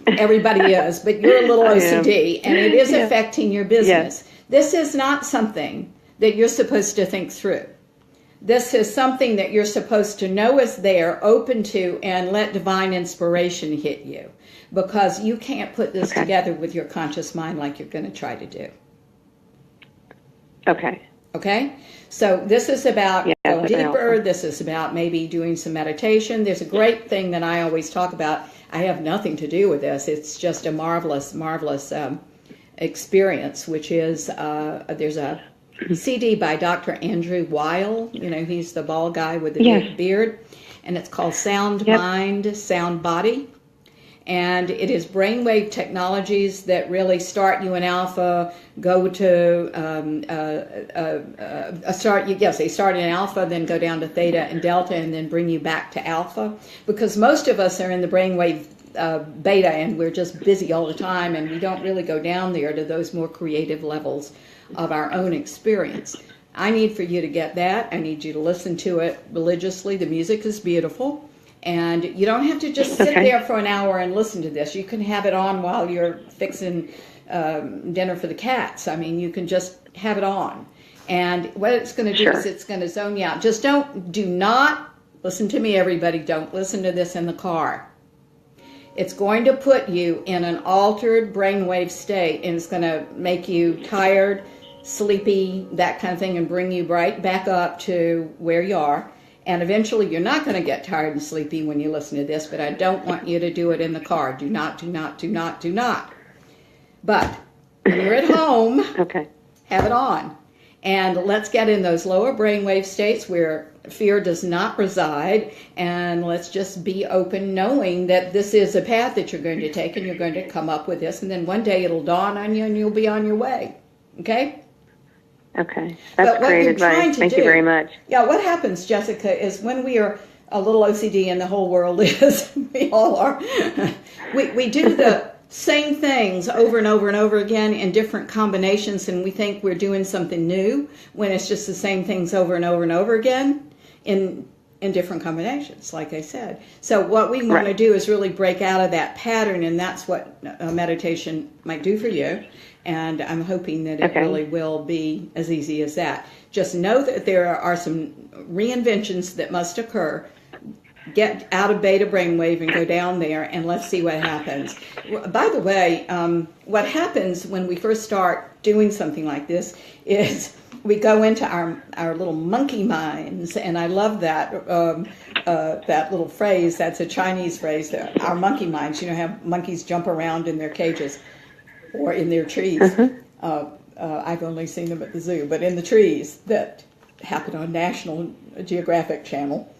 Everybody is, but you're a little OCD, and it is affecting your business. Yes. This is not something that you're supposed to think through. This is something that you're supposed to know is there, open to, and let divine inspiration hit you, because you can't put this together with your conscious mind like you're going to try to do. Okay. Okay? So this is about going deeper. Helpful. This is about maybe doing some meditation. There's a great thing that I always talk about. I have nothing to do with this. It's just a marvelous, marvelous experience, which is there's a CD by Dr. Andrew Weil. You know, he's the bald guy with the big beard. And it's called Sound Mind, Sound Body. And it is brainwave technologies that really start you in alpha, go to, they start in alpha, then go down to theta and delta, and then bring you back to alpha. Because most of us are in the brainwave beta, and we're just busy all the time, and we don't really go down there to those more creative levels of our own experience. I need for you to get that. I need you to listen to it religiously. The music is beautiful. And you don't have to just sit there for an hour and listen to this. You can have it on while you're fixing dinner for the cats. I mean, you can just have it on. And what it's going to do is it's going to zone you out. Just do not, listen to me everybody, don't listen to this in the car. It's going to put you in an altered brainwave state, and it's going to make you tired, sleepy, that kind of thing, and bring you right back up to where you are. And eventually you're not going to get tired and sleepy when you listen to this, but I don't want you to do it in the car. Do not, do not, do not, do not. But when you're at home, have it on. And let's get in those lower brainwave states where fear does not reside, and let's just be open, knowing that this is a path that you're going to take, and you're going to come up with this, and then one day it'll dawn on you and you'll be on your way. Okay? Okay, that's great advice. Thank you very much. Yeah, what happens, Jessica, is when we are a little OCD, and the whole world is, we all are, we do the same things over and over and over again in different combinations, and we think we're doing something new when it's just the same things over and over and over again in different combinations, like I said. So what we want to do is really break out of that pattern, and that's what meditation might do for you. And I'm hoping that it really will be as easy as that. Just know that there are some reinventions that must occur. Get out of beta brainwave and go down there, and let's see what happens. By the way, what happens when we first start doing something like this is we go into our little monkey minds, and I love that that little phrase. That's a Chinese phrase, our monkey minds. You know how monkeys jump around in their cages or in their trees. I've only seen them at the zoo, but in the trees that happen on National Geographic Channel.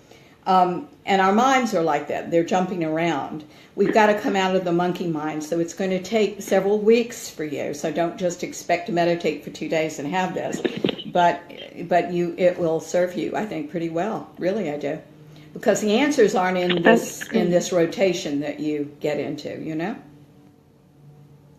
And our minds are like that. They're jumping around. We've got to come out of the monkey mind, so it's going to take several weeks for you. So don't just expect to meditate for 2 days and have this. But it will serve you, I think, pretty well. Really, I do. Because the answers aren't in this rotation that you get into, you know?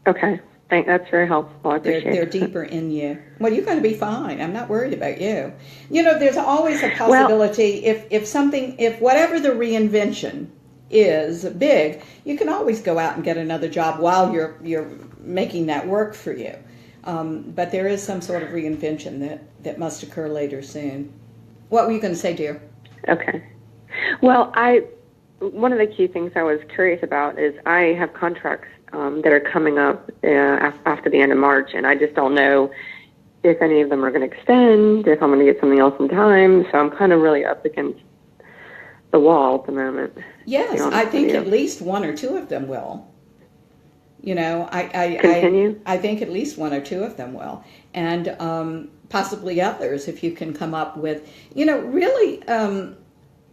Okay. That's very helpful. I appreciate it. They're deeper in you. Well, you're going to be fine. I'm not worried about you. You know, there's always a possibility if whatever the reinvention is big, you can always go out and get another job while you're making that work for you. But there is some sort of reinvention that must occur later soon. What were you going to say, dear? Okay. Well, one of the key things I was curious about is I have contracts that are coming up after the end of March, and I just don't know if any of them are going to extend, if I'm going to get something else in time. So I'm kind of really up against the wall at the moment. Yes, I think at least one or two of them will. You know, Continue? I think at least one or two of them will. And possibly others if you can come up with, you know, really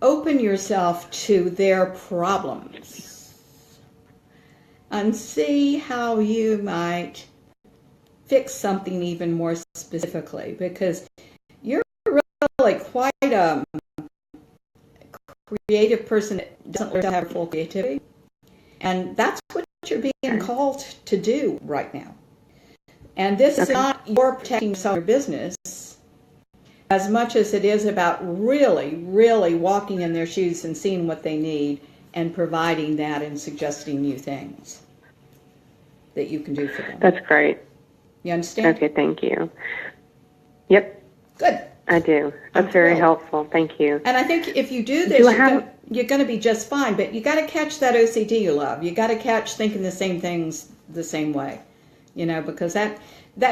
open yourself to their problems and see how you might fix something even more specifically, because you're really quite a creative person that doesn't learn to have full creativity. And that's what you're being called to do right now. And this is not your protecting yourself or your business as much as it is about really, really walking in their shoes and seeing what they need and providing that and suggesting new things that you can do for them. That's great. You understand? Okay, thank you. Yep. Good. I do. That's very helpful. Thank you. And I think if you do this, you're going to be just fine. But you got to catch that OCD you love. You got to catch thinking the same things the same way, you know, because that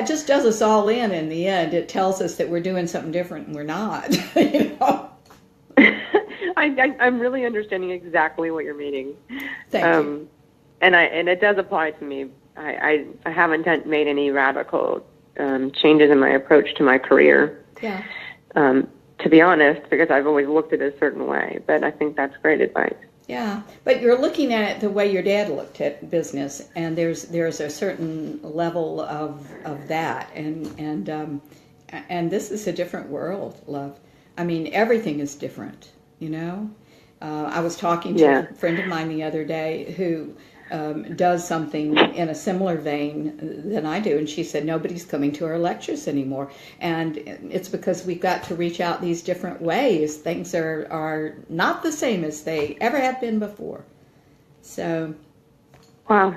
just does us all in the end. It tells us that we're doing something different and we're not. You know. I'm really understanding exactly what you're meaning. Thank you. And it does apply to me. I haven't made any radical changes in my approach to my career. Yeah. To be honest, because I've always looked at it a certain way, but I think that's great advice. Yeah, but you're looking at it the way your dad looked at business, and there's a certain level of that, and this is a different world, love. I mean, everything is different, you know. I was talking to a friend of mine the other day who does something in a similar vein than I do, and she said nobody's coming to our lectures anymore, and it's because we've got to reach out these different ways. Things are not the same as they ever have been before. So, wow,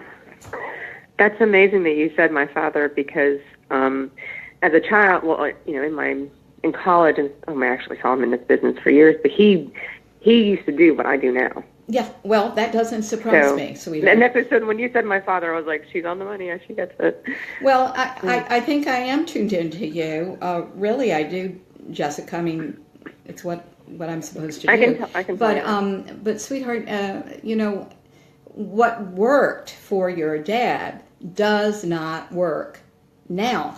that's amazing that you said my father, because as a child, well, you know, in college, and I actually saw him in this business for years, but he used to do what I do now. Yeah, well, that doesn't surprise me, sweetheart. And that's so when you said my father, I was like, she's on the money. She gets it. Well, I think I am tuned into you. Really, I do, Jessica. I mean, it's what I'm supposed to do. I can tell. But sweetheart, you know, what worked for your dad does not work now.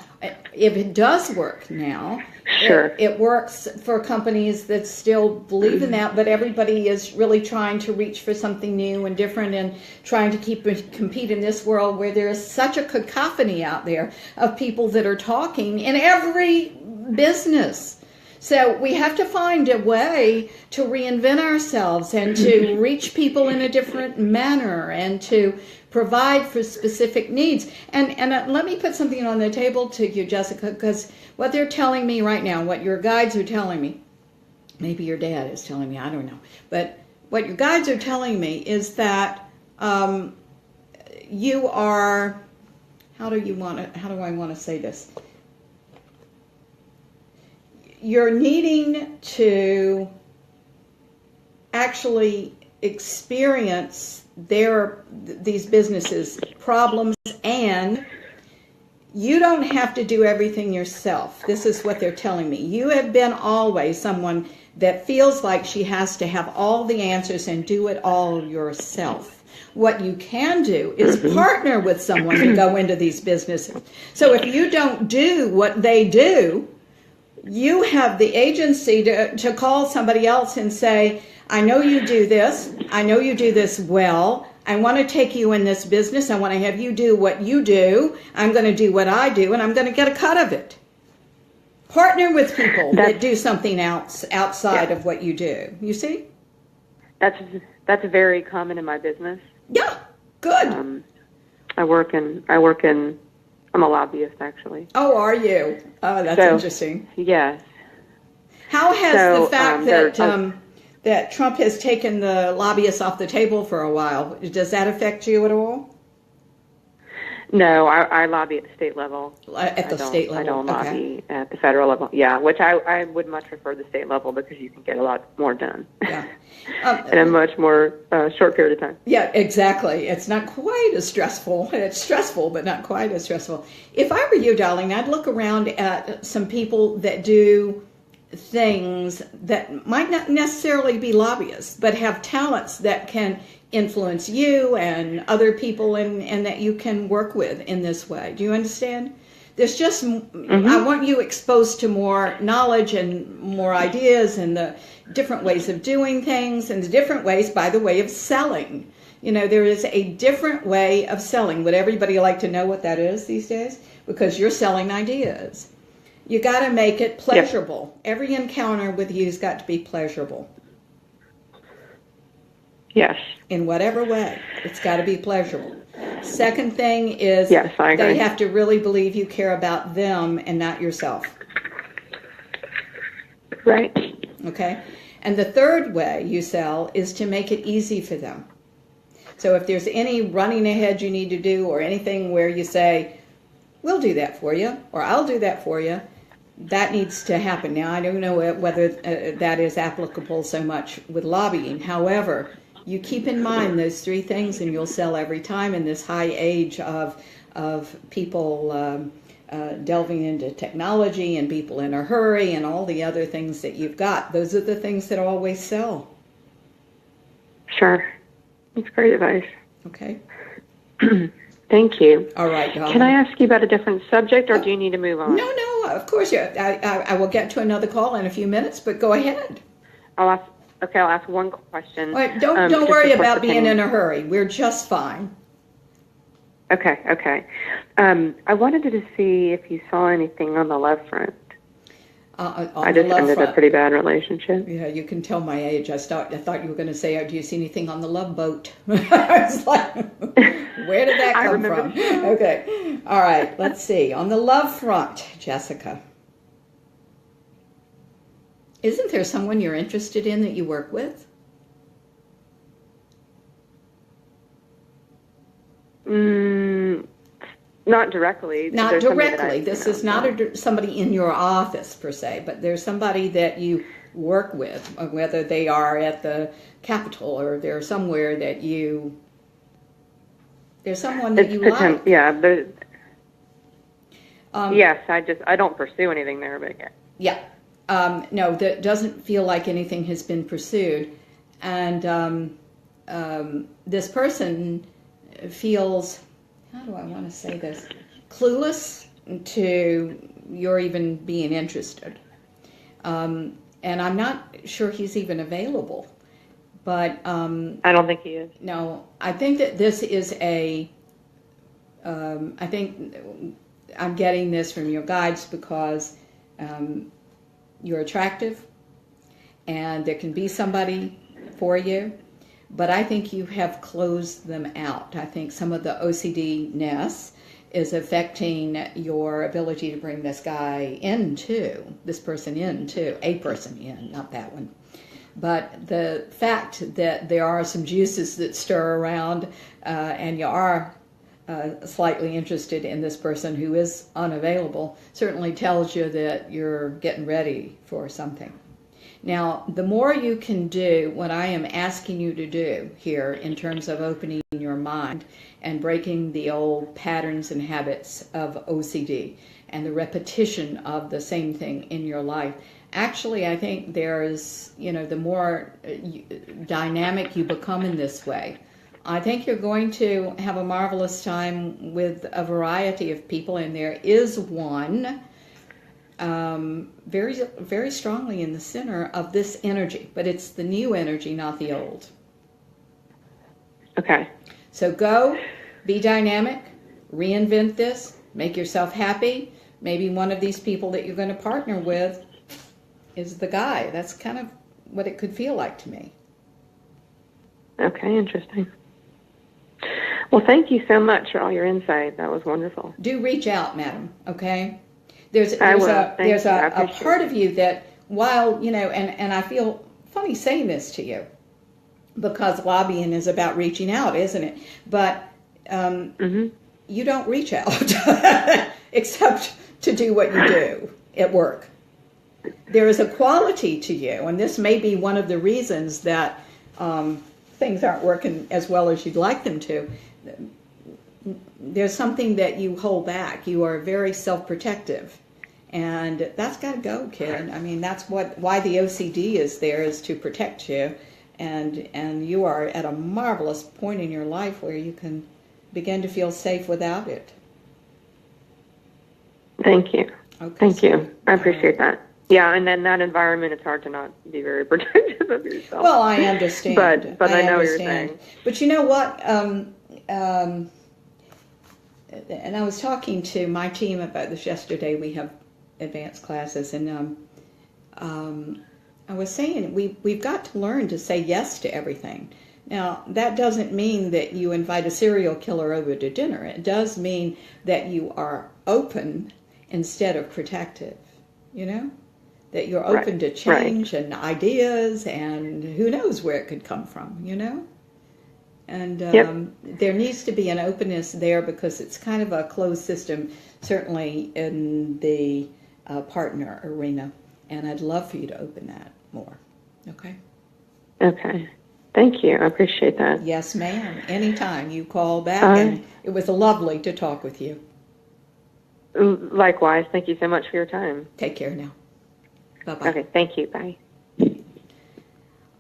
If it does work now, sure, it works for companies that still believe in that, but everybody is really trying to reach for something new and different and trying to compete in this world where there is such a cacophony out there of people that are talking in every business. So we have to find a way to reinvent ourselves and to reach people in a different manner and to provide for specific needs. And let me put something on the table to you, Jessica, because what they're telling me right now, what your guides are telling me, maybe your dad is telling me, I don't know, but what your guides are telling me is that you are, how do I want to say this? You're needing to actually experience these businesses' problems, and you don't have to do everything yourself. This is what they're telling me. You have been always someone that feels like she has to have all the answers and do it all yourself. What you can do is partner with someone to go into these businesses. So if you don't do what they do, you have the agency to call somebody else and say, I know you do this. I know you do this well. I want to take you in this business. I want to have you do what you do. I'm going to do what I do, and I'm going to get a cut of it. Partner with people that do something else outside of what you do. You see? That's very common in my business. Yeah, good. I'm a lobbyist, actually. Oh, are you? Oh, that's interesting. Yes. How has the fact that Trump has taken the lobbyists off the table for a while, does that affect you at all? No, I lobby at the state level. At the state level? I don't lobby at the federal level. Yeah, which I would much prefer the state level because you can get a lot more done. Yeah. In a much more short period of time. Yeah, exactly. It's not quite as stressful. It's stressful, but not quite as stressful. If I were you, darling, I'd look around at some people that do things that might not necessarily be lobbyists, but have talents that can influence you and other people and that you can work with in this way. Do you understand? There's just, I want you exposed to more knowledge and more ideas and the different ways of doing things and the different ways, by the way, of selling. You know, there is a different way of selling. Would everybody like to know what that is these days? Because you're selling ideas. You got to make it pleasurable. Yep. Every encounter with you's got to be pleasurable. Yes. In whatever way, it's got to be pleasurable. Second thing is yes, I agree. They have to really believe you care about them and not yourself. Right. Okay? And the third way you sell is to make it easy for them. So if there's any running ahead you need to do or anything where you say, we'll do that for you, or I'll do that for you, that needs to happen. Now, I don't know whether that is applicable so much with lobbying. However, you keep in mind those three things and you'll sell every time in this high age of people delving into technology and people in a hurry and all the other things that you've got. Those are the things that always sell. Sure. That's great advice. Okay. Thank you. All right, darling. Can I ask you about a different subject, or do you need to move on? No, of course. I will get to another call in a few minutes, but go ahead. I'll ask one question. All right, don't worry about being in a hurry. We're just fine. Okay. I wanted to see if you saw anything on the love front. I just ended a pretty bad relationship. Yeah, you can tell my age. I thought you were going to say, do you see anything on the love boat? I was like, where did that come from? Okay. All right, let's see. On the love front, Jessica. Isn't there someone you're interested in that you work with? Not directly. Not directly. This is not somebody in your office per se, but there's somebody that you work with, whether they are at the Capitol or they're somewhere that there's someone that you like. Yeah. Yes, I don't pursue anything there, but yeah. Yeah. No, that doesn't feel like anything has been pursued. And this person feels, how do I want to say this, clueless to your even being interested. And I'm not sure he's even available. But I don't think he is. No, I think that this is I think I'm getting this from your guides because you're attractive and there can be somebody for you, but I think you have closed them out. I think some of the OCD-ness is affecting your ability to bring this person into, a person in, not that one. But the fact that there are some juices that stir around and you are slightly interested in this person who is unavailable certainly tells you that you're getting ready for something. Now, the more you can do what I am asking you to do here in terms of opening your mind and breaking the old patterns and habits of OCD and the repetition of the same thing in your life, actually, I think there's, the more dynamic you become in this way, I think you're going to have a marvelous time with a variety of people, and there is one very, very strongly in the center of this energy, but it's the new energy, not the old. Okay. So go, be dynamic, reinvent this, make yourself happy. Maybe one of these people that you're going to partner with is the guy. That's kind of what it could feel like to me. Okay, interesting. Well, thank you so much for all your insight. That was wonderful. Do reach out, madam, okay? There's a part of you that, while, and I feel funny saying this to you, because lobbying is about reaching out, isn't it? But you don't reach out except to do what you do at work. There is a quality to you, and this may be one of the reasons that things aren't working as well as you'd like them to. There's something that you hold back. You are very self-protective, and that's got to go, kid. I mean, that's why the OCD is there, is to protect you, and you are at a marvelous point in your life where you can begin to feel safe without it. Thank you. Okay, Thank you. I appreciate that. Yeah, and then that environment, it's hard to not be very protective of yourself. Well, I understand. But I know what you're saying. But you know what? And I was talking to my team about this yesterday. We have advanced classes, and I was saying we've got to learn to say yes to everything. Now, that doesn't mean that you invite a serial killer over to dinner. It does mean that you are open instead of protective, you know? That you're open to change and ideas, and who knows where it could come from, you know? And there needs to be an openness there because it's kind of a closed system, certainly in the partner arena. And I'd love for you to open that more, okay? Okay. Thank you. I appreciate that. Yes, ma'am. Anytime you call back, and it was lovely to talk with you. Likewise. Thank you so much for your time. Take care now. Bye-bye. Okay. Thank you. Bye.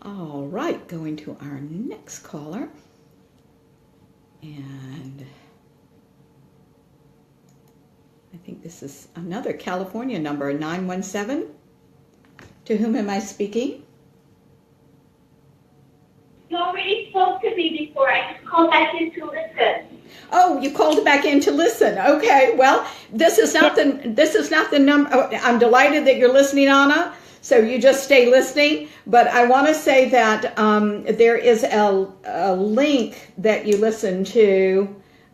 All right. Going to our next caller. And I think this is another California number, 917. To whom am I speaking? You already spoke to me before. I just called back in to listen. Oh, you called back in to listen. Okay. Well, this is not the number. Oh, I'm delighted that you're listening, Anna. So you just stay listening. But I want to say that there is a link that you listen to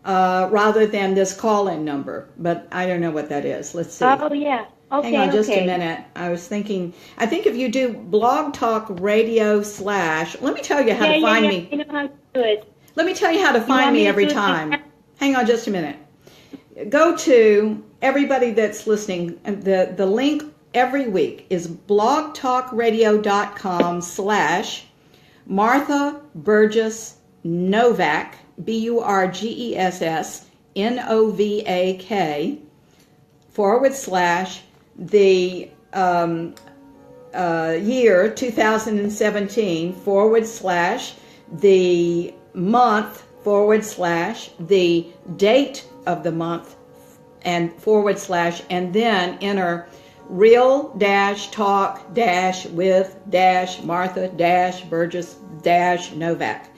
rather than this call-in number. But I don't know what that is. Let's see. Oh, yeah. Okay, hang on just a minute. I was thinking, I think if you do Blog Talk Radio / let me tell you how to find me. I know how to do it. Let me tell you how to find me every time. Hang on just a minute. Go to everybody that's listening. The link every week is blogtalkradio.com / Martha Burgess Novak, BURGESS NOVAK / the year 2017 / the month / the date of the month and / and then enter real-talk with Martha Burgess Novak.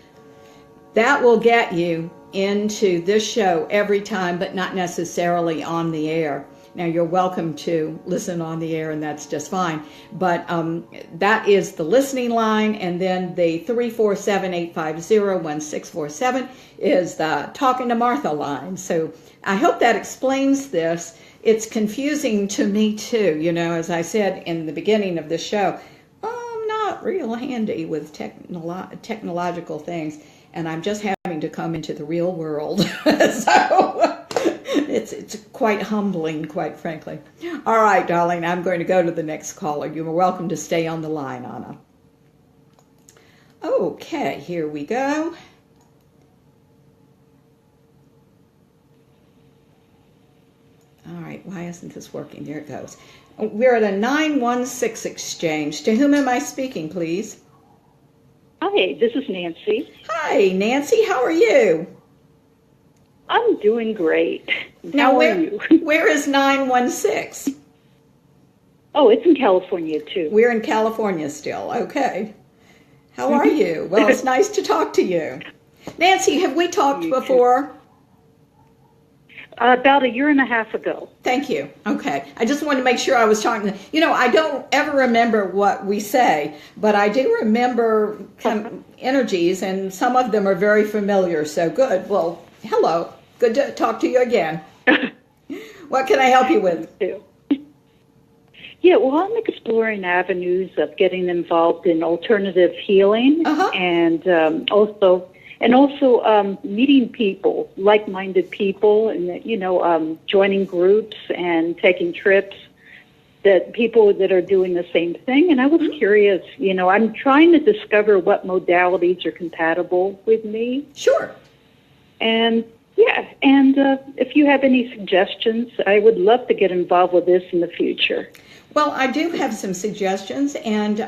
That will get you into this show every time, but not necessarily on the air. Now, you're welcome to listen on the air, and that's just fine. But that is the listening line, and then the 347-850-1647 is the Talking to Martha line. So I hope that explains this. It's confusing to me, too. You know, as I said in the beginning of the show, I'm not real handy with technological things, and I'm just having to come into the real world. So it's quite humbling, quite frankly. All right, darling, I'm going to go to the next caller. You are welcome to stay on the line, Anna. Okay, here we go. All right, why isn't this working? There it goes. We're at a 916 exchange. To whom am I speaking, please? Hi, this is Nancy. Hi, Nancy. How are you? I'm doing great. Now, How are you? Where is 916? Oh, it's in California, too. We're in California still. Okay. How are you? Well, it's nice to talk to you. Nancy, have we talked before? About a year and a half ago. Thank you. Okay. I just wanted to make sure I was talking. You know, I don't ever remember what we say, but I do remember energies, and some of them are very familiar. So good. Well, hello. Good to talk to you again. What can I help you with? Yeah, well, I'm exploring avenues of getting involved in alternative healing and also meeting people, like-minded people, and joining groups and taking trips that people that are doing the same thing. And I was curious, I'm trying to discover what modalities are compatible with me. Sure. And if you have any suggestions, I would love to get involved with this in the future. Well, I do have some suggestions, and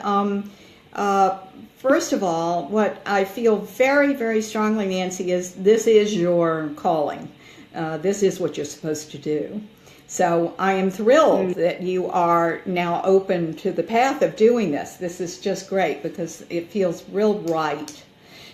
First of all, what I feel very, very strongly, Nancy, is this is your calling. This is what you're supposed to do. So I am thrilled that you are now open to the path of doing this. This is just great because it feels real right.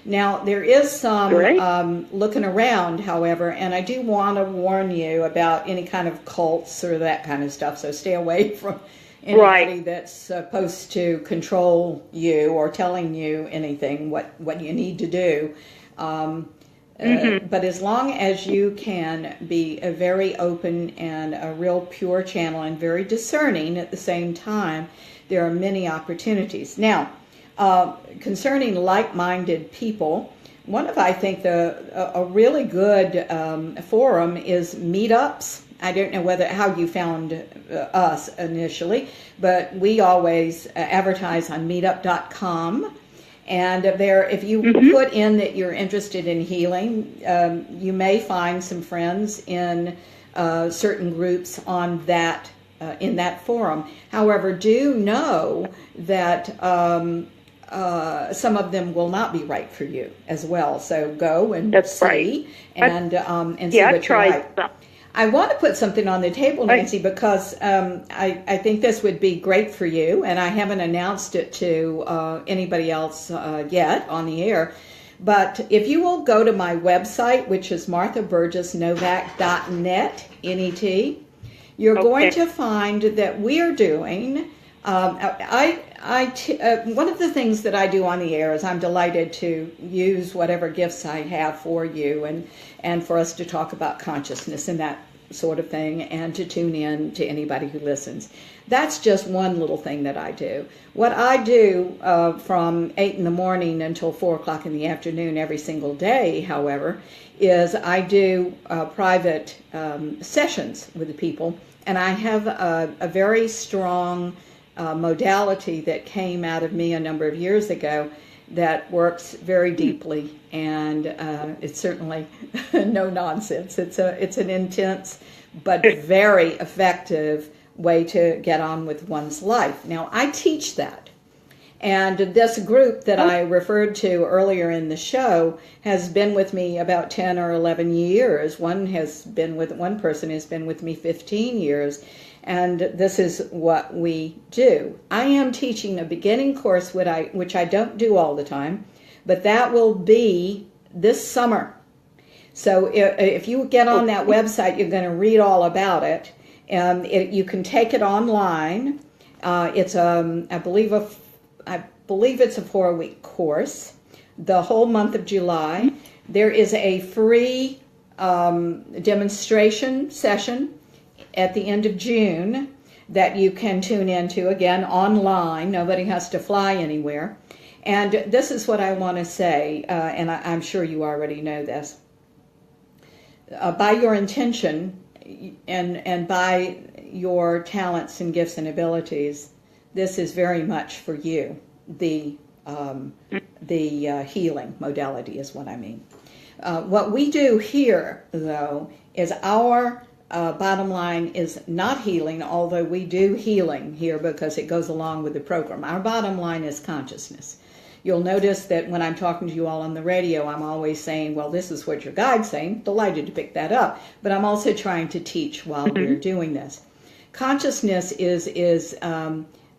Now, there is some looking around, however, and I do want to warn you about any kind of cults or that kind of stuff, so stay away from anybody that's supposed to control you or telling you anything, what you need to do. But as long as you can be a very open and a real pure channel and very discerning at the same time, there are many opportunities. Now, concerning like-minded people, one of, I think, a really good forum is meetups. I don't know how you found us initially, but we always advertise on meetup.com. And there, if you put in that you're interested in healing, you may find some friends in certain groups on that in that forum. However, do know that some of them will not be right for you as well. So go and see and see what you like. I want to put something on the table, Nancy, because I think this would be great for you, and I haven't announced it to anybody else yet on the air. But if you will go to my website, which is marthaburgessnovak.net, N-E-T, you're going to find that we are doing, one of the things that I do on the air is I'm delighted to use whatever gifts I have for you and for us to talk about consciousness and that sort of thing, and to tune in to anybody who listens. That's just one little thing that I do. What I do from 8 in the morning until 4 o'clock in the afternoon every single day, however, is I do private sessions with the people, and I have a very strong modality that came out of me a number of years ago that works very deeply, and it's certainly no nonsense. It's an intense but very effective way to get on with one's life. Now, I teach that, and this group that I referred to earlier in the show has been with me about 10 or 11 years. One person has been with me 15 years. And this is what we do. I am teaching a beginning course, which I don't do all the time, but that will be this summer. So if you get on that website, you're going to read all about it. You can take it online. It's I believe it's a 4-week course. The whole month of July, there is a free demonstration session at the end of June that you can tune into, again, online. Nobody has to fly anywhere. And this is what I want to say, and I'm sure you already know this. By your intention and by your talents and gifts and abilities, this is very much for you. The healing modality is what I mean. What we do here, though, is our bottom line is not healing, although we do healing here because it goes along with the program. Our bottom line is consciousness. You'll notice that when I'm talking to you all on the radio, I'm always saying, well, this is what your guide's saying. Delighted to pick that up. But I'm also trying to teach while we're doing this. Consciousness is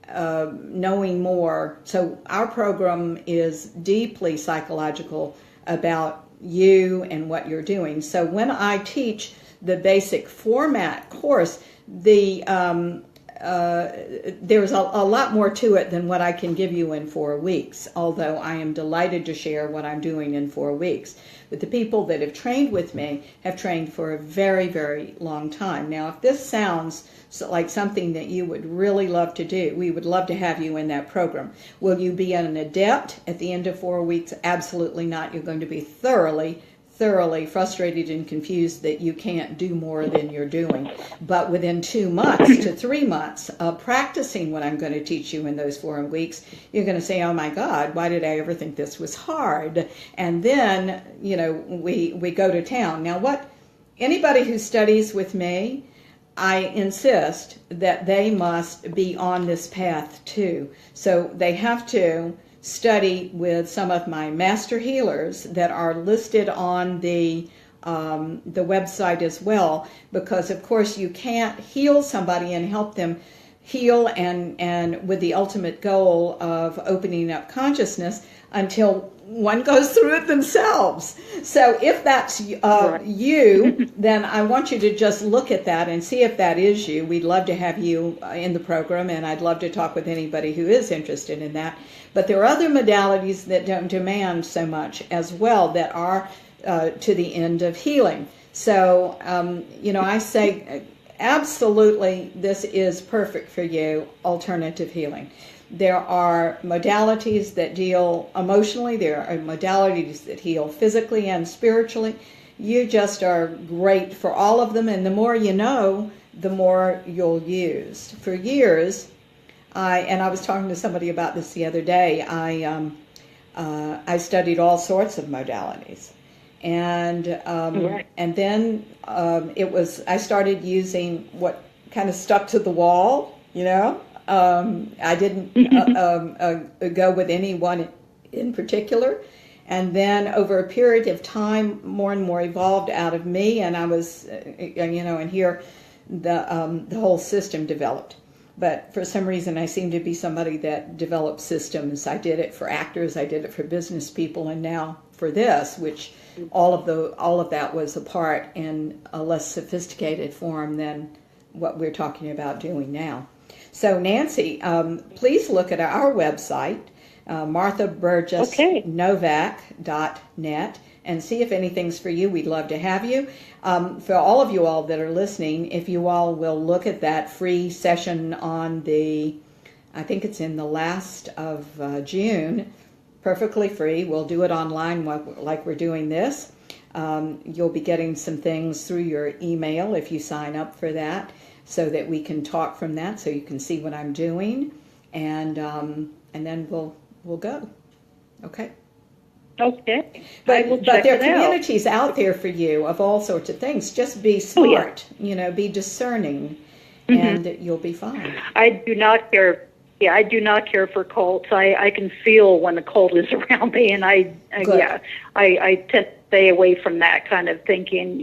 knowing more. So our program is deeply psychological about you and what you're doing. So when I teach the basic format course, there's a lot more to it than what I can give you in 4 weeks, although I am delighted to share what I'm doing in 4 weeks. But the people that have trained with me have trained for a very, very long time. Now, if this sounds like something that you would really love to do, we would love to have you in that program. Will you be an adept at the end of 4 weeks? Absolutely not. You're going to be thoroughly frustrated and confused that you can't do more than you're doing. But within 2 months to 3 months of practicing what I'm going to teach you in those 4 weeks, you're going to say, oh my God, why did I ever think this was hard? And then, we go to town. Now anybody who studies with me, I insist that they must be on this path too. So they have to study with some of my master healers that are listed on the website as well, because of course you can't heal somebody and help them heal and with the ultimate goal of opening up consciousness until one goes through it themselves. So if that's you, then I want you to just look at that and see if that is you. We'd love to have you in the program, and I'd love to talk with anybody who is interested in that. But there are other modalities that don't demand so much as well, that are to the end of healing. So, I say absolutely this is perfect for you, alternative healing. There are modalities that deal emotionally. There are modalities that heal physically and spiritually. You just are great for all of them, and the more you know, the more you'll use. For years, I was talking to somebody about this the other day, I studied all sorts of modalities. And then I started using what kind of stuck to the wall, I didn't go with anyone in particular. And then over a period of time, more and more evolved out of me, and I was, and here the whole system developed. But for some reason, I seem to be somebody that develops systems. I did it for actors, I did it for business people, and now for this, which all of that was a part in a less sophisticated form than what we're talking about doing now. So Nancy, please look at our website, Martha Burgess Novak.net, and see if anything's for you. We'd love to have you. For all of you all that are listening, if you all will look at that free session on I think it's in the last of June, perfectly free. We'll do it online like we're doing this. You'll be getting some things through your email if you sign up for that, so that we can talk from that, so you can see what I'm doing, and then we'll go. Okay. Okay. But there are communities out there for you of all sorts of things. Just be smart, be discerning, and you'll be fine. I do not care. Yeah, I do not care for cults. I can feel when a cult is around me, and I tend to stay away from that kind of thinking.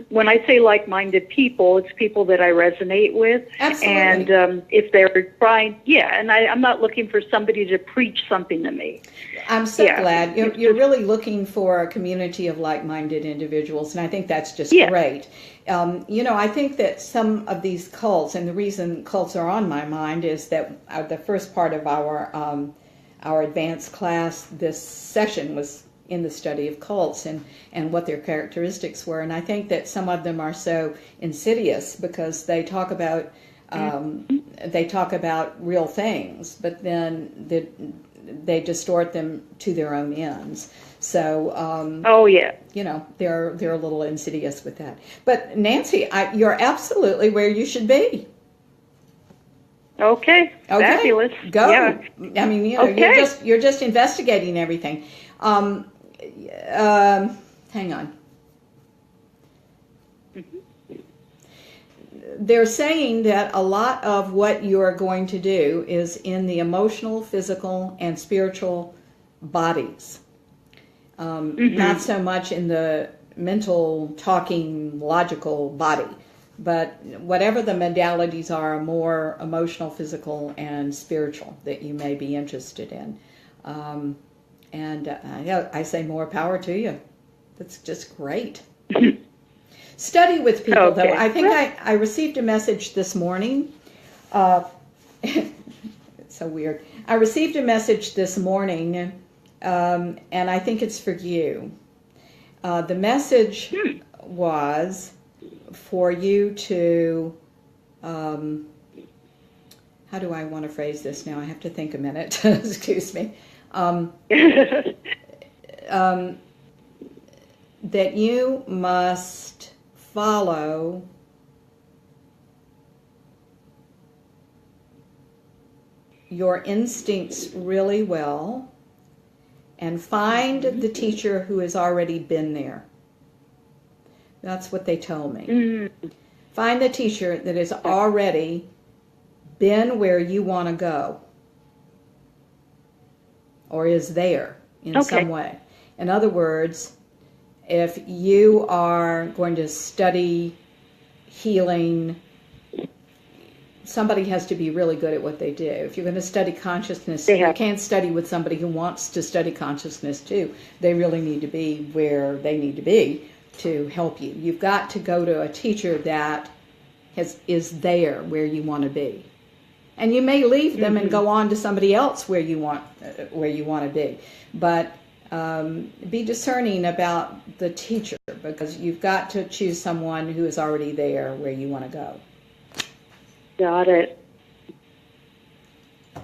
When I say like-minded people, it's people that I resonate with. Absolutely. And if they're trying, and I'm not looking for somebody to preach something to me. I'm so glad. You're really looking for a community of like-minded individuals, and I think that's just great. I think that some of these cults, and the reason cults are on my mind is that the first part of our advanced class this session was in the study of cults and what their characteristics were. And I think that some of them are so insidious because they talk about real things, but then they distort them to their own ends. So, they're a little insidious with that. But Nancy, you're absolutely where you should be. Okay. Fabulous. Go. Yeah. I mean, you're just investigating everything. Hang on. They're saying that a lot of what you are going to do is in the emotional, physical, and spiritual bodies. Not so much in the mental, talking, logical body, but whatever the modalities are more emotional, physical, and spiritual that you may be interested in. I say more power to you. That's just great. Study with people, though. I think I received a message this morning. It's so weird. I received a message this morning, and I think it's for you. The message was for you to, how do I want to phrase this now? I have to think a minute. Excuse me. That you must follow your instincts really well and find the teacher who has already been there. That's what they told me. Find the teacher that has already been where you want to go. or is there in some way. In other words, if you are going to study healing, somebody has to be really good at what they do. If you're going to study consciousness, you can't study with somebody who wants to study consciousness too. They really need to be where they need to be to help you. You've got to go to a teacher that is there where you want to be. And you may leave them and go on to somebody else where you want to be. But be discerning about the teacher, because you've got to choose someone who is already there where you want to go. Got it.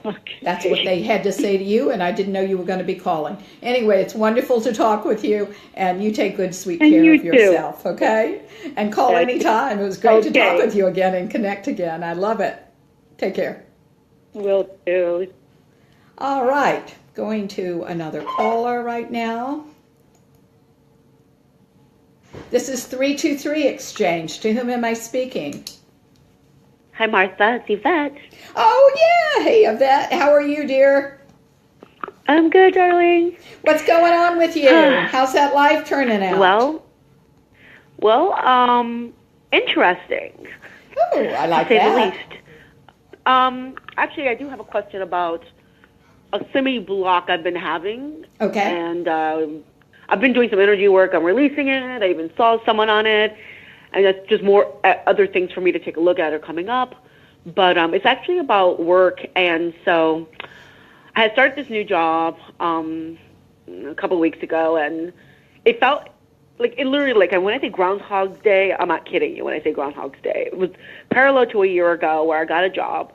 Okay. That's what they had to say to you, and I didn't know you were going to be calling. Anyway, it's wonderful to talk with you, and you take good, sweet care of yourself, okay? And call anytime. It was great to talk with you again and connect again. I love it. Take care. Will do. All right. Going to another caller right now. This is 323 Exchange. To whom am I speaking? Hi, Martha. It's Yvette. Oh, yeah. Hey, Yvette. How are you, dear? I'm good, darling. What's going on with you? How's that life turning out? Well, interesting. Oh, I like to say that. the least. Actually, I do have a question about a semi-block I've been having. Okay. And I've been doing some energy work. I'm releasing it. I even saw someone on it. And that's just more other things for me to take a look at are coming up. But it's actually about work. And so I had started this new job a couple of weeks ago, and it felt like, it literally, like, when I say Groundhog's Day, I'm not kidding you when I say Groundhog's Day. It was parallel to a year ago where I got a job.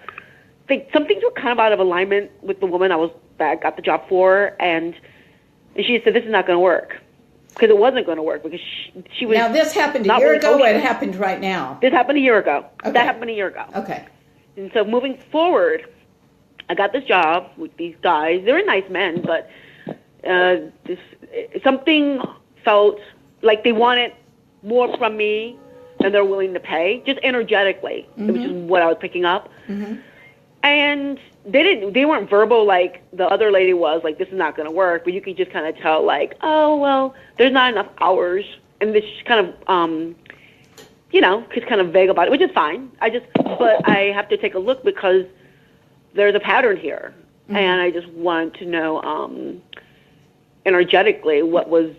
Some things were kind of out of alignment with the woman that I got the job for, and she said, this is not going to work. Because it wasn't going to work, because she was. Now, this happened a year ago, or it happened right now? This happened a year ago. Okay. That happened a year ago. Okay. And so moving forward, I got this job with these guys. They were nice men, but something felt like they wanted more from me than they're willing to pay, just energetically, which is what I was picking up. Mm-hmm. And they weren't verbal like the other lady was, like, this is not going to work, but you could just kind of tell, like, oh, well, there's not enough hours. And this kind of, just kind of vague about it, which is fine. But I have to take a look because there's a pattern here. Mm-hmm. And I just want to know energetically what was,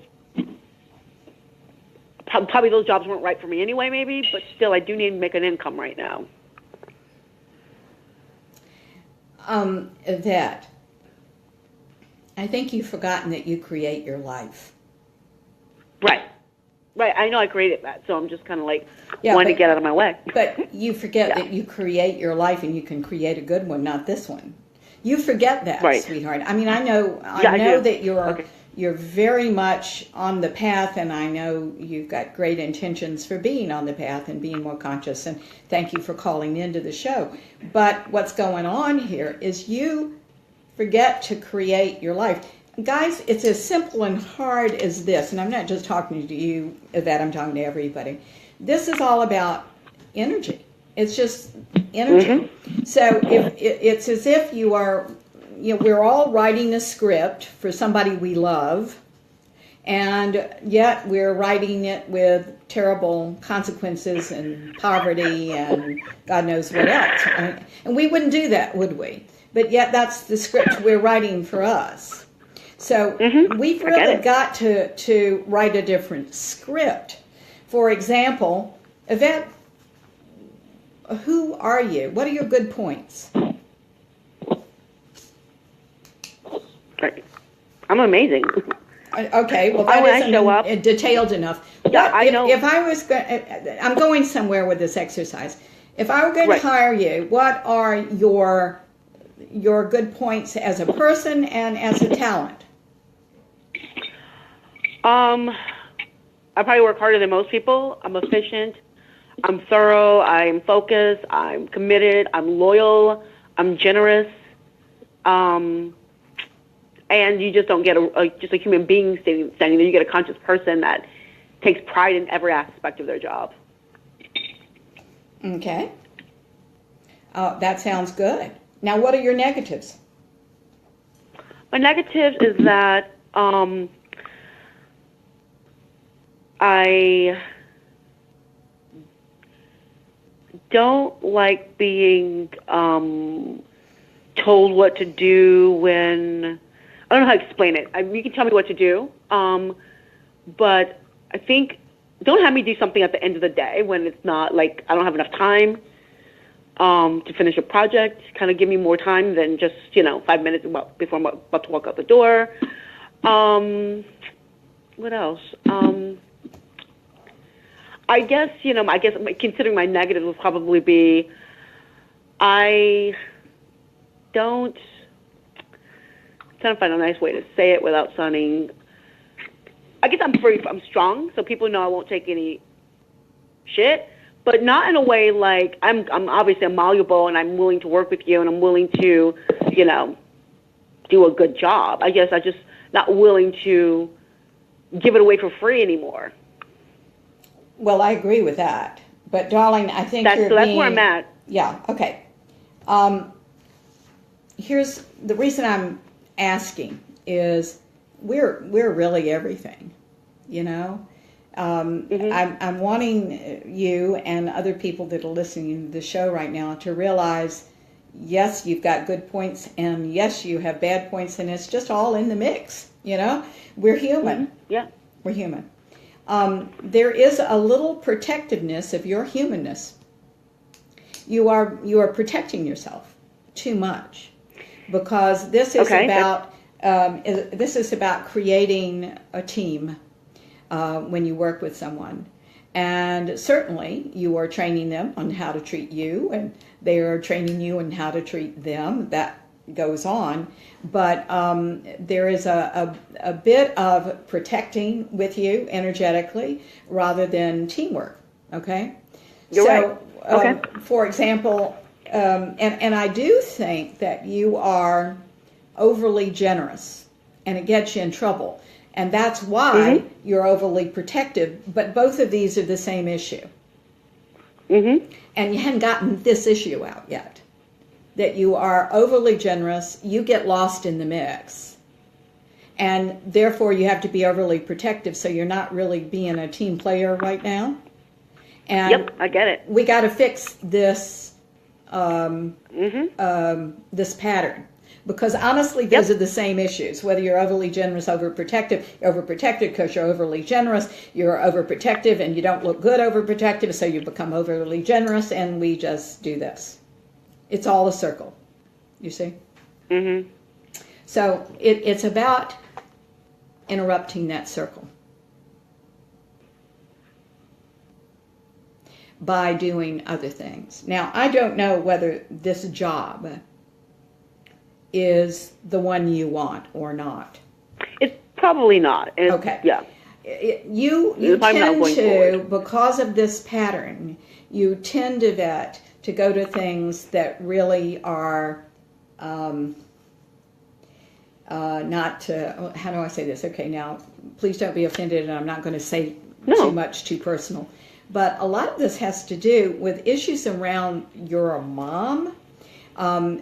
probably those jobs weren't right for me anyway, maybe, but still I do need to make an income right now. That I think you've forgotten that you create your life. Right. I know I created that, so I'm just kind of like wanting to get out of my way. But you forget that you create your life, and you can create a good one, not this one. You forget that, sweetheart. I mean, I know that you're very much on the path, and I know you've got great intentions for being on the path and being more conscious, and thank you for calling into the show. But what's going on here is you forget to create your life. Guys, it's as simple and hard as this, and I'm not just talking to you, Yvette, I'm talking to everybody. This is all about energy. It's just energy. Mm-hmm. So it's as if you are... we're all writing a script for somebody we love, and yet we're writing it with terrible consequences and poverty and God knows what else. And we wouldn't do that, would we? But yet that's the script we're writing for us. So we've really got to write a different script. For example, Yvette, who are you? What are your good points? I'm amazing. Okay, well that isn't detailed enough. Yeah, I know. If I was, I'm going somewhere with this exercise. If I were going to hire you, what are your good points as a person and as a talent? I probably work harder than most people. I'm efficient. I'm thorough. I'm focused. I'm committed. I'm loyal. I'm generous. And you just don't get just a human being standing there. You get a conscious person that takes pride in every aspect of their job. Okay. That sounds good. Now, what are your negatives? My negatives is that I don't like being told what to do when I don't know how to explain it. You can tell me what to do, but I think don't have me do something at the end of the day when it's not like I don't have enough time to finish a project. Kind of give me more time than just 5 minutes before I'm about to walk out the door. What else? I guess considering my negative would probably be I don't. Trying to find a nice way to say it without sounding. I guess I'm strong, so people know I won't take any shit, but not in a way like I'm obviously malleable and I'm willing to work with you and I'm willing to, do a good job. I guess I'm just not willing to give it away for free anymore. Well, I agree with that, but darling, I think that's where I'm at. Yeah. Okay. Here's the reason I'm asking is we're really everything, I'm wanting you and other people that are listening to the show right now to realize, yes, you've got good points, and yes, you have bad points, and it's just all in the mix. We're human. Mm-hmm. Yeah, we're human. There is a little protectiveness of your humanness. You are protecting yourself too much. Because this is about creating a team when you work with someone, and certainly you are training them on how to treat you, and they are training you on how to treat them. That goes on, but there is a bit of protecting with you energetically rather than teamwork. Okay, you're right. Okay. For example. And I do think that you are overly generous, and it gets you in trouble. And that's why you're overly protective. But both of these are the same issue. Mm-hmm. And you haven't gotten this issue out yet. That you are overly generous, you get lost in the mix. And therefore you have to be overly protective, so you're not really being a team player right now. And yep, I get it. We got to fix this this pattern, because honestly those are the same issues, whether you're overly generous, overprotective because you're overly generous, you're overprotective and you don't look good overprotective, so you become overly generous, and we just do this. It's all a circle, you see. So it's about interrupting that circle by doing other things. Now, I don't know whether this job is the one you want or not. It's probably not. Okay. Yeah. You tend to, because of this pattern, you tend to go to things that really are not, how do I say this? Okay, now, please don't be offended, and I'm not going to say too much too personal. But a lot of this has to do with issues around your mom, and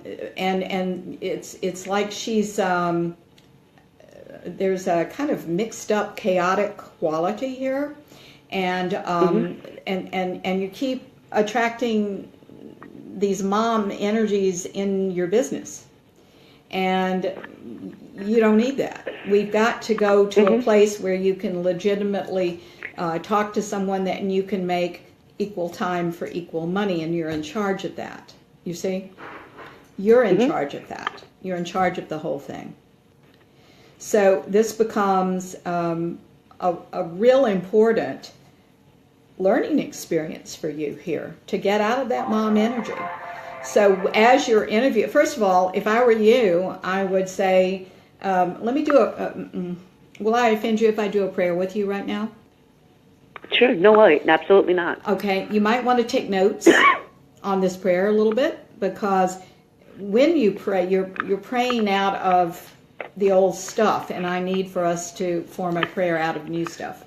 it's like she's there's a kind of mixed up, chaotic quality here, and and you keep attracting these mom energies in your business, and you don't need that. We've got to go to a place where you can legitimately talk to someone that you can make equal time for equal money, and you're in charge of that. You see? You're in charge of that. You're in charge of the whole thing. So this becomes a real important learning experience for you here to get out of that mom energy. So as you're interviewing, first of all, if I were you, I would say, let me do will I offend you if I do a prayer with you right now? Sure, no way, absolutely not. Okay, you might want to take notes on this prayer a little bit, because when you pray, you're praying out of the old stuff, and I need for us to form a prayer out of new stuff.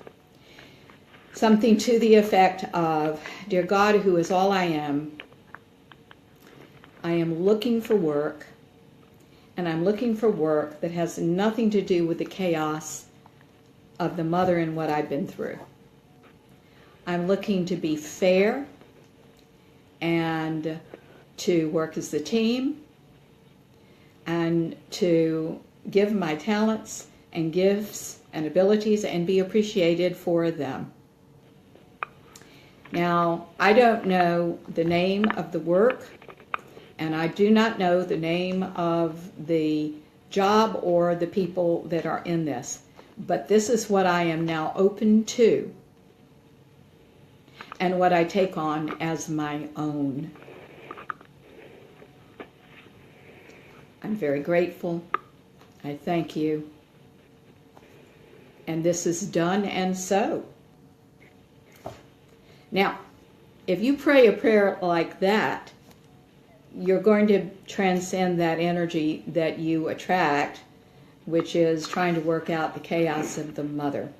Something to the effect of, Dear God, who is all I am looking for work, and I'm looking for work that has nothing to do with the chaos of the mother and what I've been through. I'm looking to be fair and to work as a team and to give my talents and gifts and abilities and be appreciated for them. Now, I don't know the name of the work, and I do not know the name of the job or the people that are in this, but this is what I am now open to and what I take on as my own. I'm very grateful. I thank you. And this is done and so. Now, if you pray a prayer like that, you're going to transcend that energy that you attract, which is trying to work out the chaos of the mother.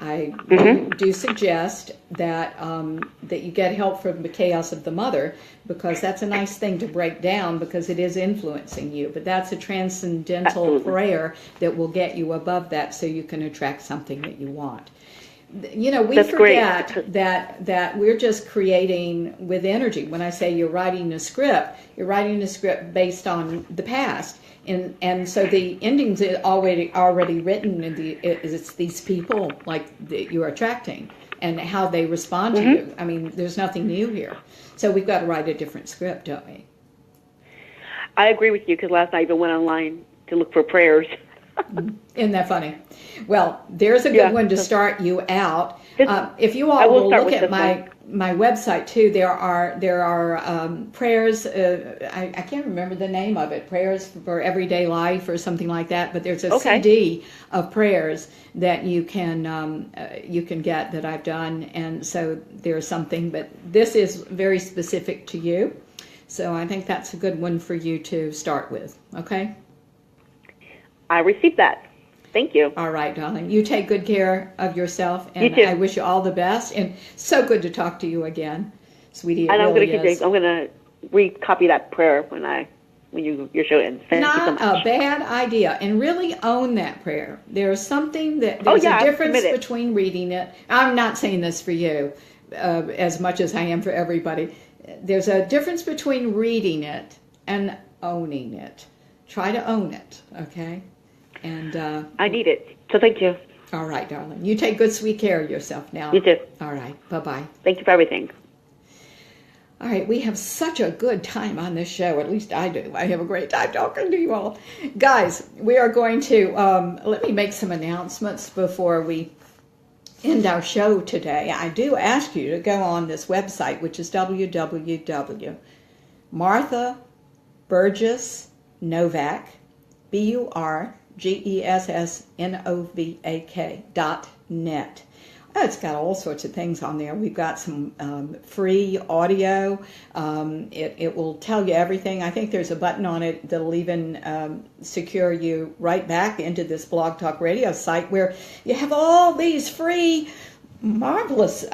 I do suggest that that you get help from the chaos of the mother, because that's a nice thing to break down because it is influencing you. But that's a transcendental prayer that will get you above that so you can attract something that you want. You know, we forget that we're just creating with energy. When I say you're writing a script based on the past. And so the endings are already written, and it's these people like that you're attracting and how they respond to you. I mean, there's nothing new here. So we've got to write a different script, don't we? I agree with you, because last night I even went online to look for prayers. Isn't that funny? Well, there's a good one to start you out. If you all will look at my website too, there are prayers. I can't remember the name of it. Prayers for Everyday Life or something like that. But there's a CD of prayers that you can get that I've done, and so there's something. But this is very specific to you, so I think that's a good one for you to start with. Okay. I received that. Thank you. All right, darling. You take good care of yourself, and you too. I wish you all the best. And so good to talk to you again, sweetie. And I'm going to recopy that prayer when your show ends. Thank you so much. Not a bad idea, and really own that prayer. There's something there's a difference between reading it. I'm not saying this for you as much as I am for everybody. There's a difference between reading it and owning it. Try to own it, okay? And I need it, so thank you. All right, darling. You take good, sweet care of yourself now. You too. All right. Bye-bye. Thank you for everything. All right. We have such a good time on this show. At least I do. I have a great time talking to you all. Guys, we are going to, let me make some announcements before we end our show today. I do ask you to go on this website, which is www.Martha Burgess Novak, BURGESSNOVAK.net. It's got all sorts of things on there. We've got some free audio. It will tell you everything. I think there's a button on it that'll even secure you right back into this Blog Talk Radio site where you have all these free, marvelous,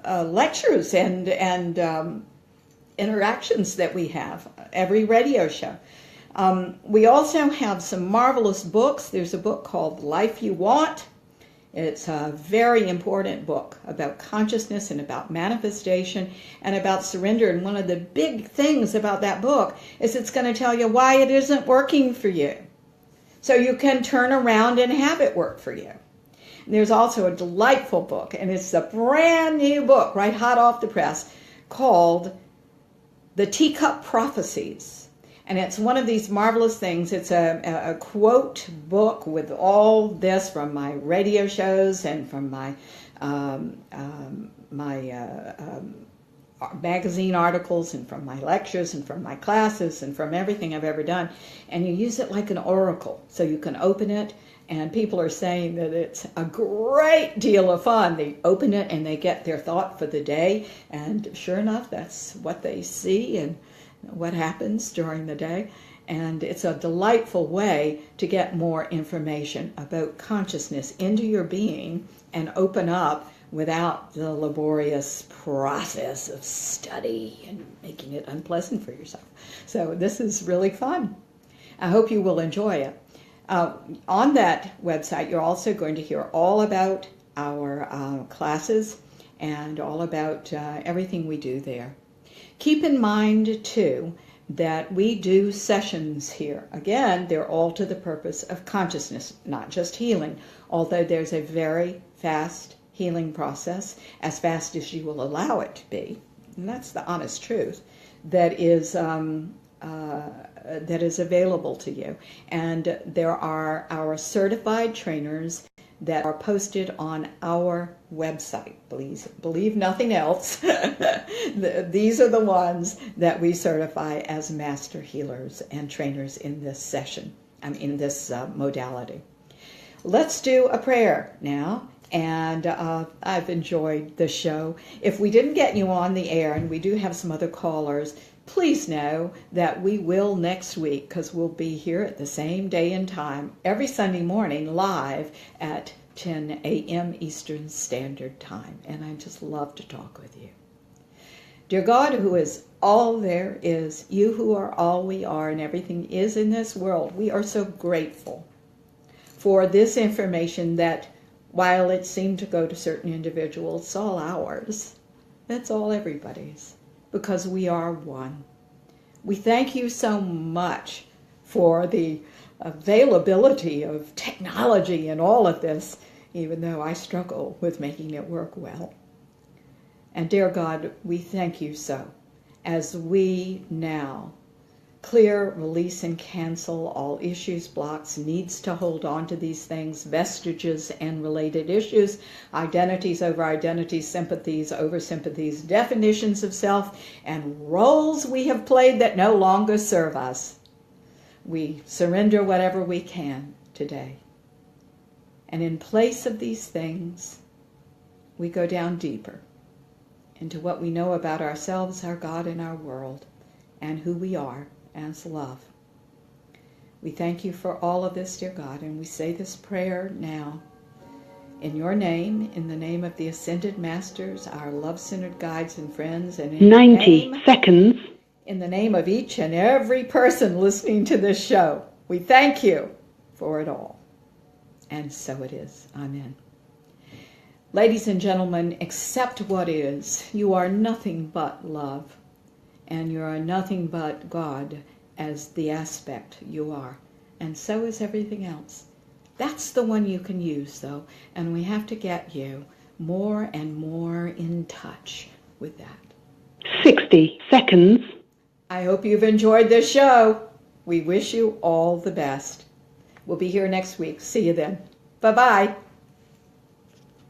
lectures and interactions that we have every radio show. We also have some marvelous books. There's a book called Life You Want. It's a very important book about consciousness and about manifestation and about surrender. And one of the big things about that book is it's going to tell you why it isn't working for you, so you can turn around and have it work for you. And there's also a delightful book, and it's a brand new book, right hot off the press, called The Teacup Prophecies. And it's one of these marvelous things. It's a quote book with all this from my radio shows and from my magazine articles and from my lectures and from my classes and from everything I've ever done. And you use it like an oracle. So you can open it, and people are saying that it's a great deal of fun. They open it and they get their thought for the day. And sure enough, that's what they see and what happens during the day. And it's a delightful way to get more information about consciousness into your being and open up without the laborious process of study and making it unpleasant for yourself. So this is really fun. I hope you will enjoy it. On that website, you're also going to hear all about our classes and all about everything we do there. Keep in mind, too, that we do sessions here. Again, they're all to the purpose of consciousness, not just healing, although there's a very fast healing process, as fast as you will allow it to be, and that's the honest truth, that is available to you. And there are our certified trainers that are posted on our website. Please believe nothing else. These are the ones that we certify as master healers and trainers in this session, in this modality. Let's do a prayer now. And I've enjoyed the show. If we didn't get you on the air, and we do have some other callers, please know that we will next week, because we'll be here at the same day and time every Sunday morning live at 10 a.m. Eastern Standard Time. And I just love to talk with you. Dear God, who is all there is, you who are all we are and everything is in this world, we are so grateful for this information that, while it seemed to go to certain individuals, it's all ours. That's all everybody's, because we are one. We thank you so much for the availability of technology and all of this, even though I struggle with making it work well. And dear God, we thank you so as we now clear, release, and cancel all issues, blocks, needs to hold on to these things, vestiges and related issues, identities over identities, sympathies over sympathies, definitions of self, and roles we have played that no longer serve us. We surrender whatever we can today. And in place of these things, we go down deeper into what we know about ourselves, our God, and our world, and who we are as love. We thank you for all of this, dear God, and we say this prayer now in your name, in the name of the Ascended Masters, our love-centered guides and friends, and in 90 seconds. In the name of each and every person listening to this show, we thank you for it all. And so it is. Amen. Ladies and gentlemen, accept what is. You are nothing but love. And you are nothing but God as the aspect you are. And so is everything else. That's the one you can use, though. And we have to get you more and more in touch with that. 60 seconds. I hope you've enjoyed this show. We wish you all the best. We'll be here next week. See you then. Bye-bye.